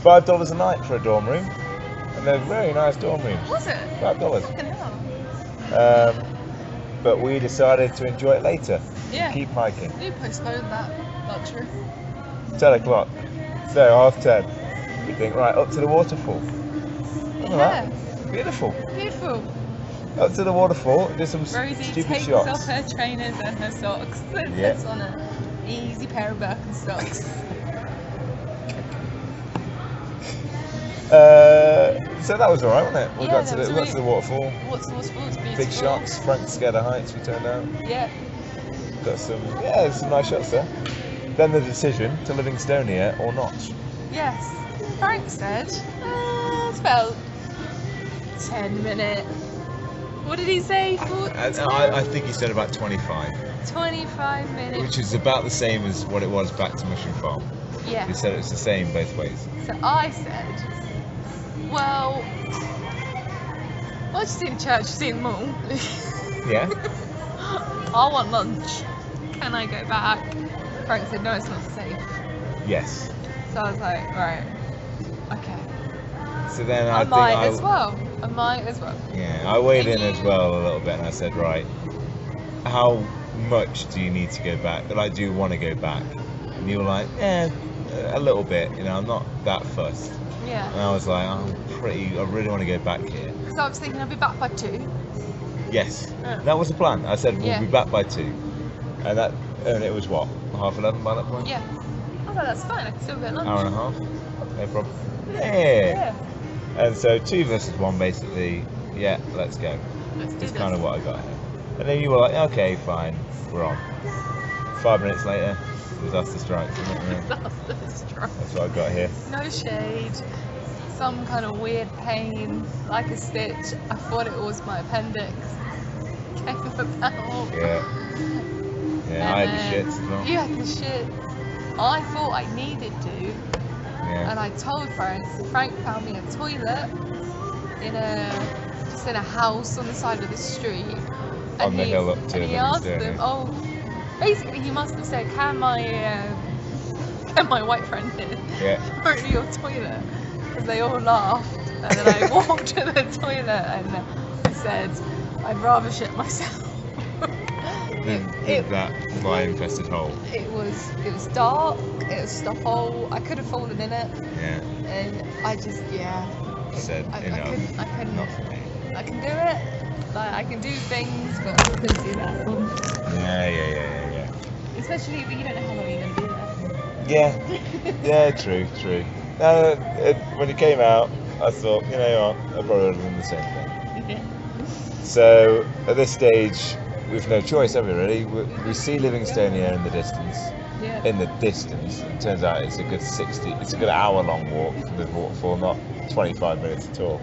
$5 a night for a dorm room, and they're very nice dorm rooms. Was it? $5. Fucking hell. But we decided to enjoy it later. Yeah. Keep hiking. You postponed that luxury. 10 o'clock. So 10:30. We think, right, up to the waterfall. Look at that. Beautiful. Beautiful. Up to the waterfall, do some Rosie stupid takes shots. off her trainers and her socks and Yeah. puts on an easy pair of Birkenstocks. So that was alright, wasn't it? We Yeah, got to that was the really- waterfall. What's it's beautiful. Big shots. Frank's scared of heights, we turned out. Yeah. Got some nice shots there. Then the decision to Livingstonia or not. Yes. Frank said, it's about 10 minutes. What did he say? I think he said about 25, 25 minutes. which is about the same as what it was back to Mushroom Farm. Yeah. He said it's the same both ways. So I said, well, I've seen the church, seen the mall. Yeah. I want lunch. Can I go back? Frank said, no, it's not safe. Yes. So I was like, right, okay. So then I I think might as well. Yeah, I weighed in as well a little bit, and I said, right, how much do you need to go back? That I do want to go back. And you were like, a little bit. You know, I'm not that fussed. Yeah. And I was like, I really want to go back here. Because I was thinking I'll be back by 2. Yes, Yeah. that was the plan. I said we'll Yeah. be back by 2, and it was what, 11:30 by that point? Yeah. I thought that's fine. I can still get lunch. Hour and a half, no problem. Yeah. And so 2 versus 1 basically. Yeah, let's go. Let's do It's this. kind of what I got here. And then you were like, okay, fine, we're on. 5 minutes later, disaster strikes. Isn't it? Yeah. That's strong. That's what I got here. No shade. Some kind of weird pain, like a stitch. I thought it was my appendix. Came about. Yeah. Yeah, I had the And shits as well. You had the shit. I thought I needed to, Yeah. and I told Frank. Frank found me a toilet in a house on the side of the street. On the hill up to and he asked them, basically he must have said, can my white friend Yeah. borrow your toilet? Because they all laughed, and then I walked to the toilet and I said, I'd rather shit myself. In that fly-infested hole. It was dark. It was just a hole. I could have fallen in it, Yeah. and I just Said I enough. couldn't. Not for me. I can do things, but I couldn't do that one. Yeah. Especially when you don't know how long you're going to be there. Yeah, true. When it came out, I thought, you know what, I probably would have done the same thing. Yeah. So at this stage, we've no choice, have we? Really, we see Livingstonia in the distance. Yeah. In the distance, it turns out it's a good hour-long walk from the waterfall, not 25 minutes at all.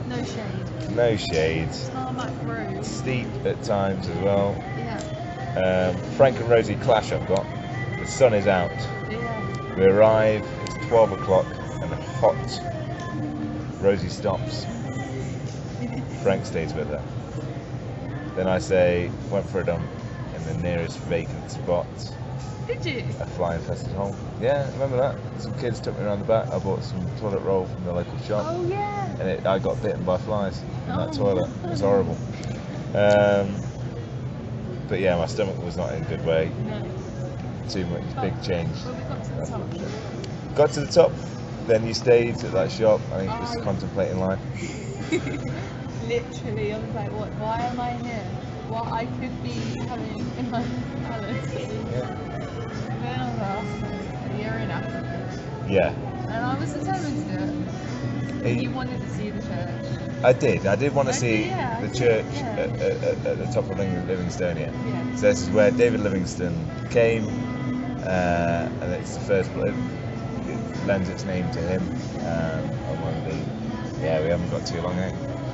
No shade. No shade. Tarmac road. Steep at times as well. Yeah. Frank and Rosie clash. I've got. The sun is out. Yeah. We arrive. It's 12 o'clock and hot. Rosie stops. Frank stays with her. Then I say, went for a dump in the nearest vacant spot. Did you? A fly infested hole. Yeah, remember that? Some kids took me around the back. I bought some toilet roll from the local shop. Oh yeah. And I got bitten by flies in that Oh. toilet. It was horrible. But yeah, my stomach was not in a good way. No. Too much, big change. Well, we got to the top. Got to the top, then you stayed at that shop. I think just Oh. contemplating life. Literally, I was like, what? Why am I here? What I could be having in my palace. Yeah. Then I was like, a year in Africa. Yeah. And I was determined to do it. Hey. You wanted to see the church. I did want to see Yeah, the I church did, yeah. at the top of Livingstonia. Yeah. So this is where David Livingstone came, and it's the first place. It lends its name to him. On one of the, we haven't got too long, eh?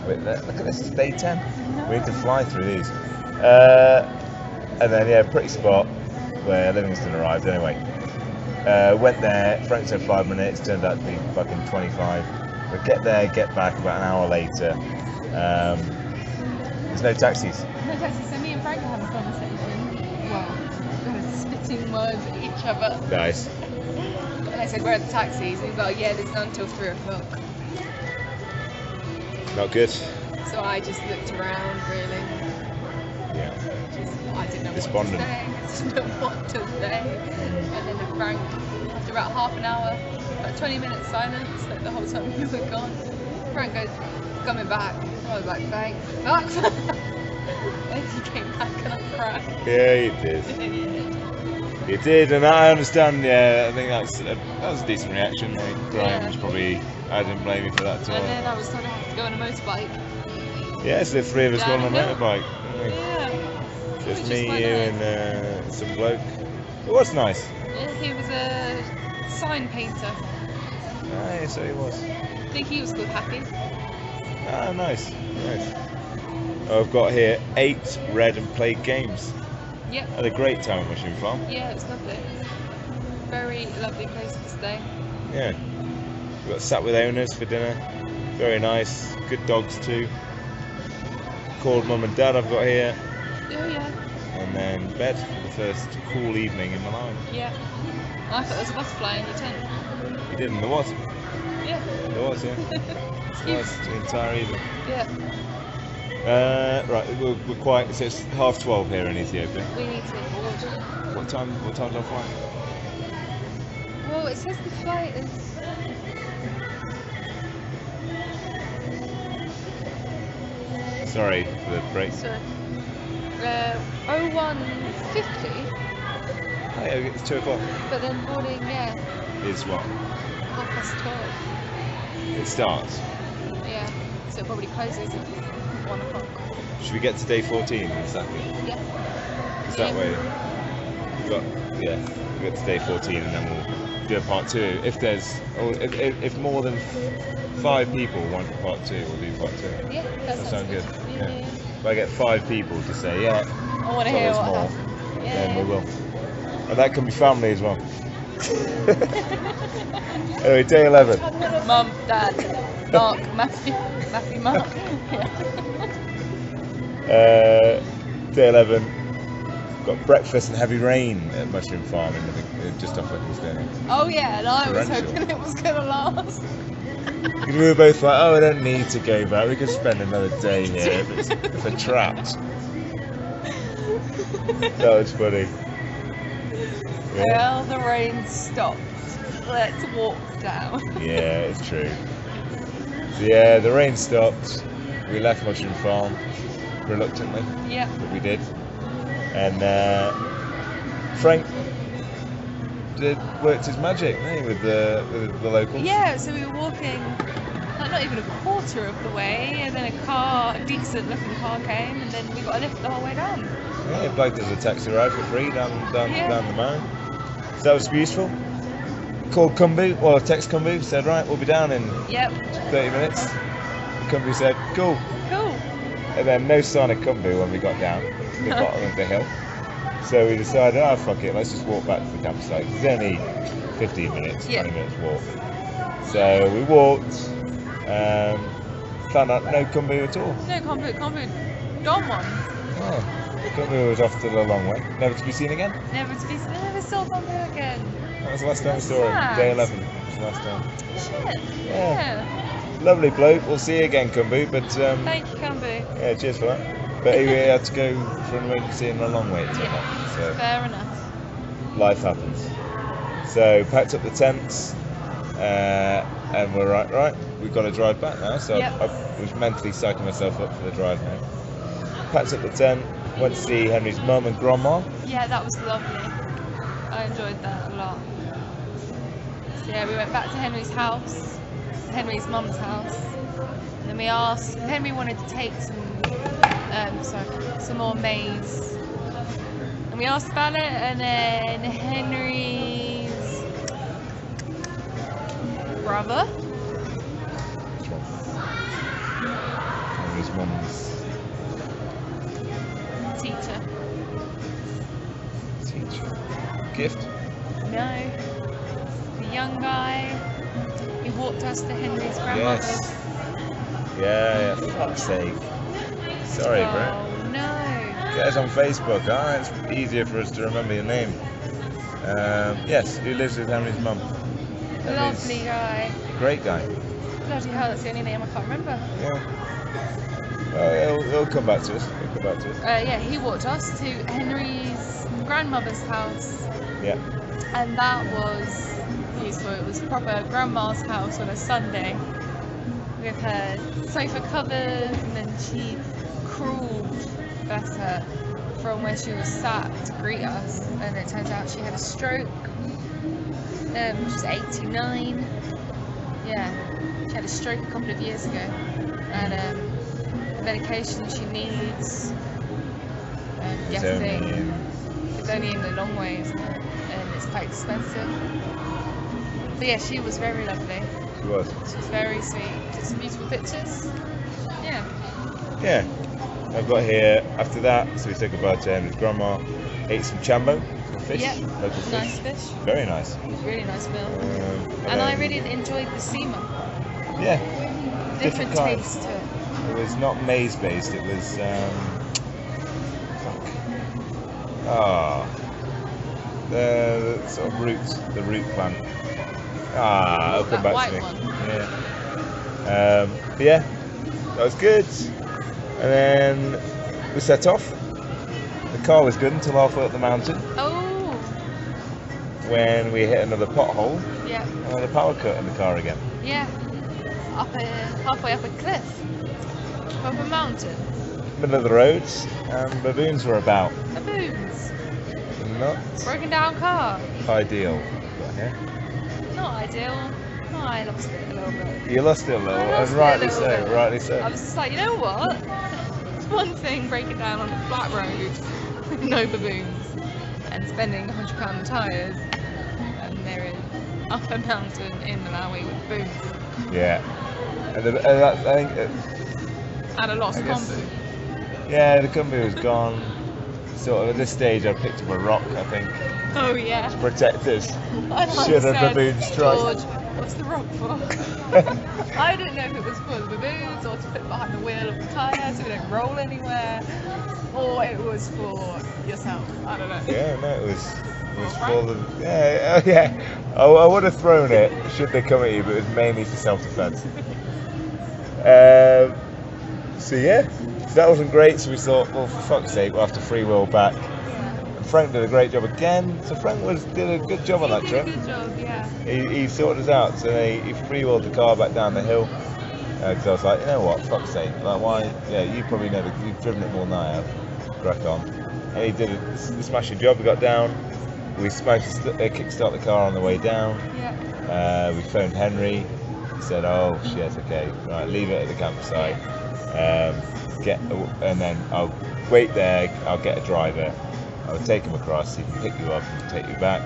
Wait, look at this, it's day 10. We need to fly through these. And then, pretty spot where Livingstone arrived anyway. Went there, Frank said 5 minutes, turned out to be fucking 25. We get there, get back about an hour later. There's no taxis. No taxi, so me and Frank are having a conversation. Well, we're spitting words at each other. Nice. And I said, where are the taxis? And he's like, yeah, there's none till 3 o'clock. Not good. So I just looked around, really. Yeah. I didn't know Despondent. what to say. I didn't know what to say. And then Frank, after about half an hour, about 20 minutes silence, like the whole time we were gone, Frank goes, coming back. I was like, thank fuck. And he came back and I cried. Yeah, you did. You did, and I understand. Yeah, I think that was a decent reaction. Graham was probably. I didn't blame you for that at all. And then I was told I have to go on a motorbike. Yeah, so the three of us going on a Downhill. motorbike. Yeah. So it's Which me, is quite you, nice. and some bloke. It was nice. Yeah, he was a sign painter. Yeah, so he was. I think he was called Happy. Ah, nice. I've got here 8 read and played games. Yep. Had a great time at Mushroom Farm. Yeah, it was lovely. Very lovely place to stay. Yeah. We got sat with owners for dinner. Very nice. Good dogs too. Called mum and dad I've got here. Oh yeah. And then bed for the first cool evening in Malawi. Yeah. I thought there was a butterfly in your tent. You didn't? There was. Yeah. There was, yeah. It was the entire evening. Yeah. Right, we're quite. So it's 12:30 here in Ethiopia. We need to board. What time's our flight? Well, it says the flight is. Sorry for the break. Sorry. 01:50, Oh, yeah, it's 2 o'clock. but then boarding, yeah, Is what? 12:30. It starts. Yeah. So it probably closes at 1 o'clock. Should we get to day 14? Is that good? Yeah. Is that way? We get to day 14 and then we'll do a part 2. If there's, or if more than 5 people want part 2, we'll do part 2. Yeah, that sounds good. Yeah. If I get 5 people to say, yeah, I want to tell hear us what more, happened. then Yeah. we will. And that can be family as well. Anyway, day 11. Mum, Dad, Mark, Matthew, Mark. Day 11. Got breakfast and heavy rain at Mushroom Farm just off Livingstone. Oh yeah, and I was Torrential. hoping it was gonna last. We were both like, oh, I don't need to go back. We can spend another day here if we're trapped. That was funny. Yeah, Well, the rain stopped. Let's walk down. yeah, it's true. So yeah, the rain stopped. We left Mushroom Farm. reluctantly, Yep. but we did. And Frank worked his magic, didn't he, with the locals? Yeah, so we were walking not even a quarter of the way, and then a decent looking car came, and then we got a lift the whole way down. Yeah, he blagged us a taxi ride for free down the mountain. So that was useful. Called Kumbu, or text Kumbu, said, right, we'll be down in 30 minutes. Kumbu said, cool. Cool. And then no sign of Kumbu when we got down to the bottom of the hill. So we decided, oh fuck it, let's just walk back to the campsite. It's only 15 minutes, 20 minutes walk. So we walked, found out no Kumbu at all. No Kumbu, gone one. Oh, Kumbu was off to the long way, never to be seen again. Never saw Kumbu again. That was the last time we saw him, day 11 was the last time. Shit. Yeah. Lovely bloke, we'll see you again Kumbu, but thank you Kumbu. yeah, cheers for that. But he had to go for an emergency in a long way, so fair enough. Life happens. So packed up the tents, and we're right, we've got to drive back now. So I was mentally psyching myself up for the drive now. Packed up the tent, went to see Henry's mum and grandma. Yeah, that was lovely. I enjoyed that a lot. So yeah, we went back to Henry's house, Henry's mum's house, and then we asked. Henry wanted to take some more maize, and we asked about it, and then Henry's brother, Henry's mum's teacher. Gift? No, the young guy. He walked us to Henry's grandmother's. Yes. Yeah, for fuck's sake. Sorry, Brett. Oh no. Get us on Facebook, it's easier for us to remember your name. Yes, who lives with Henry's mum. Lovely guy. Great guy. Bloody hell, that's the only name I can't remember. Yeah. Well, he'll come back to us. Yeah, he walked us to Henry's grandmother's house. Yeah. And that was useful. It was proper grandma's house on a Sunday with her sofa covered, and then she crawled, bless her, from where she was sat to greet us. And it turns out she had a stroke. She's 89. Yeah, she had a stroke a couple of years ago, and the medication she needs getting. It's only in the long way, isn't it? And it's quite expensive. But yeah, she was very lovely. She was. She was very sweet. Took some beautiful pictures. Yeah. Yeah. I've got here, after that, so we said goodbye to Henry's grandma, ate some chambo, fish, local fish. Nice fish. Very nice. Really nice meal. And I really enjoyed the nsima. Yeah. Different taste to it. It was not maize based, it was the sort of roots, the root plant. It'll come back to me. One. Yeah. But yeah, that was good. And then we set off. The car was good until halfway up the mountain. Oh. When we hit another pothole. Yeah. And then a power cut in the car again. Yeah. Halfway up a cliff. Up a mountain. Middle of the road, and baboons were about. Baboons. Not Broken down car. ideal. Yeah. Not ideal. No, I lost it a little bit. You lost it a little, and rightly so, rightly so. I was just like, you know what? It's one thing breaking down on a flat road with no baboons and spending £100 on tyres, and they're in up a mountain in Malawi with baboons. Yeah. And I think. And a lost kombu. Yeah, the kombu was gone. Sort of at this stage, I picked up a rock, I think, Oh yeah. to protect us. Should a baboon strike. George, what's the rock for? I didn't know if it was for the baboons or to put behind the wheel of the tyre so we don't roll anywhere, or it was for yourself. I don't know. Yeah, no, it was for the. Yeah. I would have thrown it should they come at you, but it was mainly for self-defense. So yeah, so that wasn't great. So we thought, well, for fuck's sake, we'll have to free wheel back. And Frank did a great job again. So Frank did a good job on that trip. Good job, yeah. He sorted us out. So he free wheeled the car back down the hill. Because I was like, you know what, fuck's sake, like why? Yeah, you probably never, you've driven it more than I have. Crack on. And he did a smashing job. We got down. We smashed kickstart the car on the way down. Yeah. We phoned Henry. He said, "Oh shit, okay, right, leave it at the campsite. And then I'll wait there. I'll get a driver. I'll take him across. He can pick you up and take you back."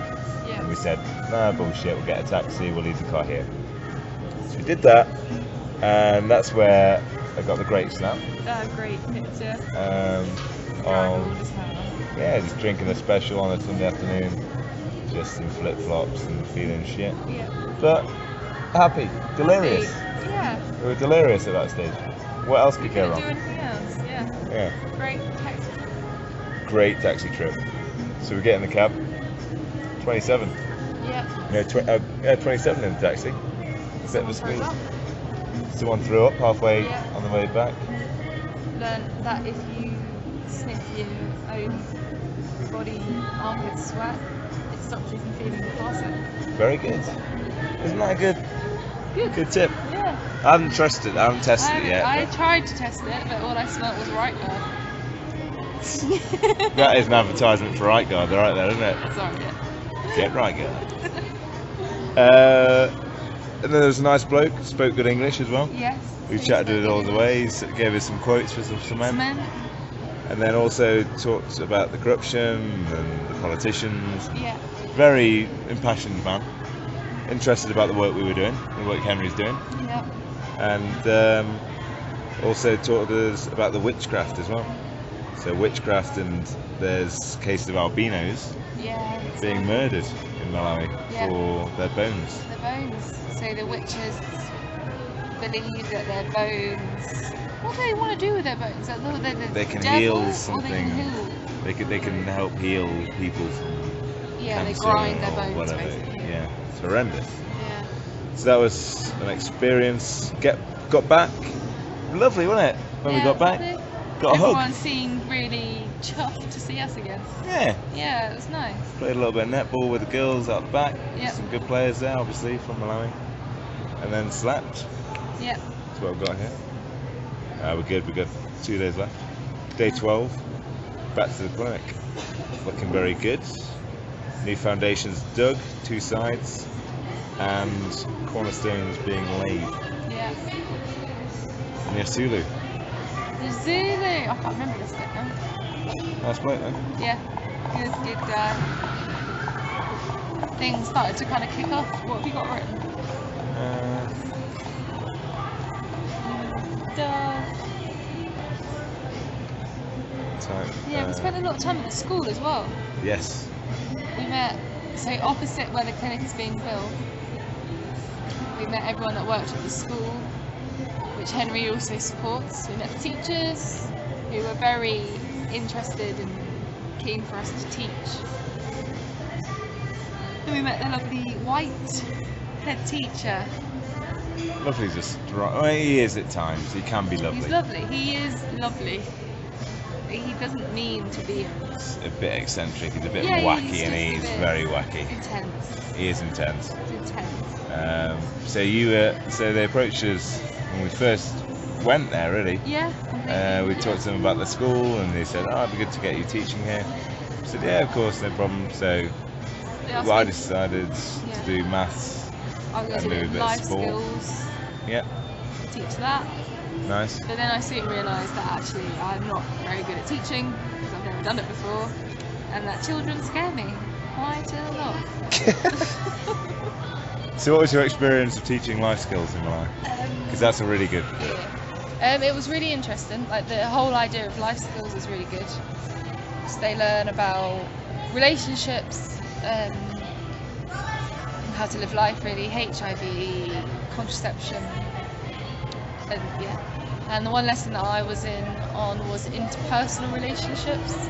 Yeah. And we said, "Nah, bullshit. We'll get a taxi. We'll leave the car here." So we did that, and that's where I got the great snap. Great picture. Just drinking a special on a Sunday afternoon, just in flip flops and feeling shit. Yeah. But happy, delirious. Yeah. We were delirious at that stage. What else could go Couldn't wrong? do anything else. Yeah. Yeah. Great taxi. Great taxi trip. So we get in the cab. 27. Yeah. No, 27 in the taxi. A bit of a squeeze. Up. Someone threw up halfway Yeah. on the way back. Learn that if you sniff your own body armpit sweat, it stops you from feeling the faucet. Very good. Isn't that a good tip? Yeah. I haven't trusted. I haven't tested it yet. I tried to test it, but all I smelled was right guard. That is an advertisement for Right Guard. They're right there, isn't it? Sorry. Get Right Guard. And then there was a nice bloke, spoke good English as well. Yes. We chatted it all the way. He gave us some quotes for some cement. And then also talked about the corruption and the politicians. Yeah. Very impassioned man. Interested about the work we were doing, the work Henry's doing. Yeah. And also talked to us about the witchcraft as well. So witchcraft, and there's cases of albinos being murdered in Malawi for their bones. The bones. So the witches believe that their bones. What do they want to do with their bones? They can devil, heal something. They can help heal people from cancer, they grind their bones whatever. basically. Yeah, it's horrendous. Yeah. So that was an experience. Got back. Lovely, wasn't it? When we got back, got a hug. Everyone seemed really chuffed to see us again. Yeah. Yeah, it was nice. Played a little bit of netball with the girls out the back. Yep. Some good players there, obviously, from Malawi. And then slept. Yeah. That's what we've got here. We're good. We've got 2 days left. Day 12. Back to the clinic. Looking very good. New foundations dug, 2 sides, and cornerstones being laid. Yeah. Near Sulu. The Zulu. I can't remember this bit now. Nice bloke, then. Yeah. Good. Things started to kind of kick off. What have you got written? We spent a lot of time at the school as well. Yes. We met, so opposite where the clinic is being built, we met everyone that worked at the school, which Henry also supports. We met the teachers, who were very interested and keen for us to teach. And we met the lovely white head teacher. Lovely, just right. Well, he is at times. He can be lovely. He's lovely. He is lovely. He doesn't mean to be He's a bit eccentric. He's a bit Yeah, wacky, he's and just a he's bit very wacky. intense. He is intense. He's intense. So they approached us when we first went there. Really. Yeah. We talked to them about the school, and they said, "Oh, it'd be good to get you teaching here." I said, "Yeah, of course, no problem." So I decided to do maths I was and going do a to do bit of life sport. skills, Yep, teach that. nice. But then I soon realised that actually I'm not very good at teaching because I've never done it before, and that children scare me quite a lot. So, what was your experience of teaching life skills in Malawi? Because that's a really good. It was really interesting. Like the whole idea of life skills is really good. So they learn about relationships, how to live life really, HIV, contraception, and the one lesson that I was on was interpersonal relationships.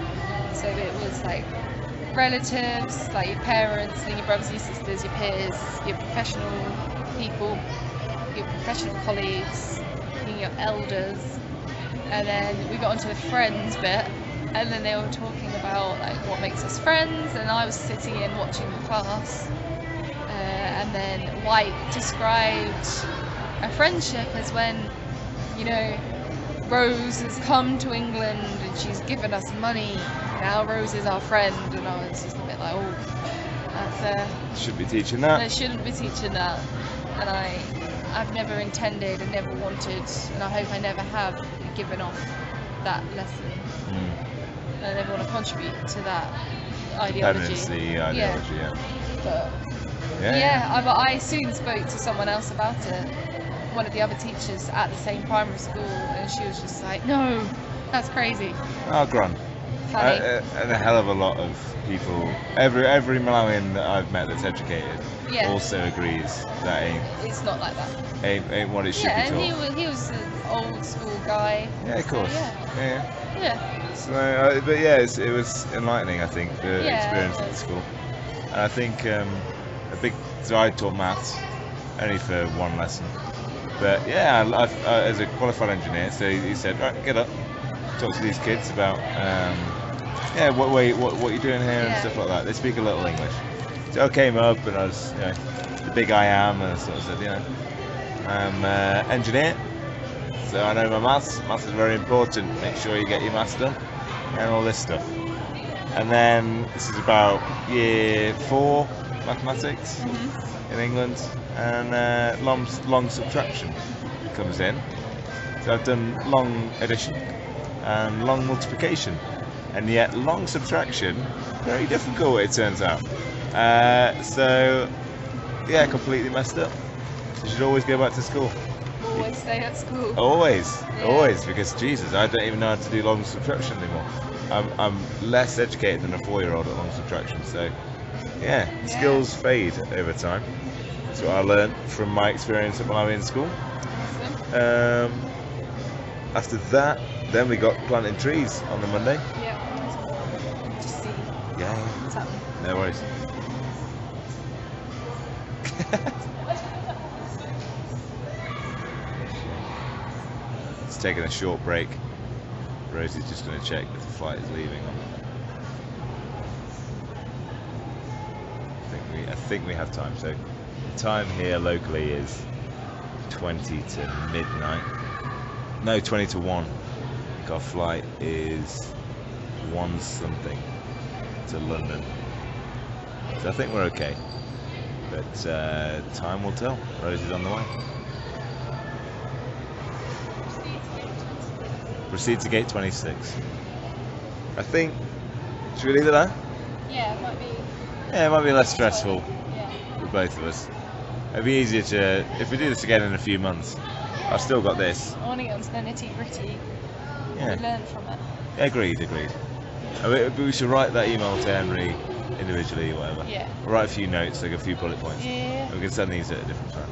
So it was like relatives, like your parents, and your brothers, your sisters, your peers, your professional people, your professional colleagues, your elders, and then we got onto the friends bit, and then they were talking about like what makes us friends, and I was sitting in watching the class, and then White described a friendship as when you know, Rose has come to England and she's given us money. Now Rose is our friend, and I was just a bit like, oh, that's Should be teaching that. I shouldn't be teaching that. And I've never intended and never wanted, and I hope I never have given off that lesson. And I never want to contribute to that ideology. Dependency ideology, yeah. But Yeah. but I soon spoke to someone else about it, one of the other teachers at the same primary school, and she was just like, no, that's crazy. Oh, grand. Funny. And a hell of a lot of people, every Malawian that I've met that's educated also agrees that It's not like that. ain't what it should Yeah, be and taught. he was an old school guy. Yeah, of course. So, Yeah. yeah. So, but yeah, it was enlightening, I think, the experience at the school. And I think so I taught maths only for one lesson. But yeah, I, as a qualified engineer, so he said, right, get up, talk to these kids about what you're doing here and stuff like that. They speak a little English. So I came up and I was the big I am, and I sort of said, I'm engineer, so I know my maths. Maths is very important. Make sure you get your maths done and all this stuff. And then this is about year 4 mathematics in England, and long subtraction comes in. So I've done long addition and long multiplication, and yet long subtraction, very difficult it turns out. So yeah, completely messed up. You should always go back to school. Always stay at school. Always, because Jesus, I don't even know how to do long subtraction anymore. I'm less educated than a 4-year-old at long subtraction, so yeah, skills fade over time. That's what I learned from my experience at Malawian school. Awesome. After that, then we got planting trees on the Monday. Yeah. Just see what's happening. No worries. It's taking a short break. Rosie's just going to check if the flight is leaving. I think we have time. So the time here locally is 20 to midnight. No, 20 to 1. I think our flight is 1 something to London. So I think we're okay. But time will tell. Rosie's on the way. Proceed to gate 26. I think. Should we leave it there? Yeah, it might be. Yeah, it might be less stressful Yeah. for both of us. It'd be easier to, if we do this again in a few months. I've still got this. I want to get onto the nitty gritty. Yeah. Learn from it. Agreed. We should write that email to Henry individually or whatever. Yeah. Write a few notes, like a few bullet points. Yeah. We can send these at a different time.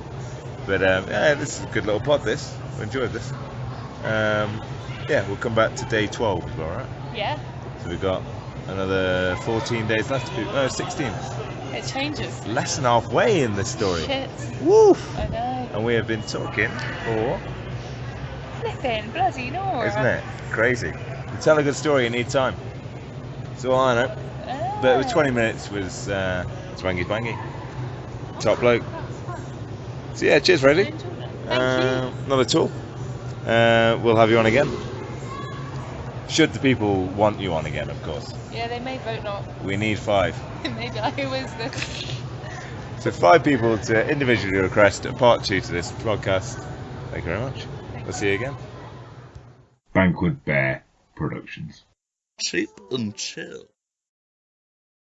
But yeah, this is a good little pod, this. I enjoyed this. Yeah, we'll come back to day 12 as well, right? Yeah. So we've got another 14 days left. No, 16. It changes. Less than halfway in this story. Shit. Woof! I know. And we have been talking for, Flipping bloody Nora. isn't it? Crazy. To tell a good story, you need time. So I know. But with 20 minutes was Zwangie Pangie. Top bloke. So yeah, cheers, Rosie. Thank you. Not at all. We'll have you on again. Should the people want you on again, of course. Yeah, they may vote not. We need 5. Maybe I was the. So 5 people to individually request a part 2 to this podcast. Thank you very much. We'll see you again. Banquet Bear Productions. Cheap and chill.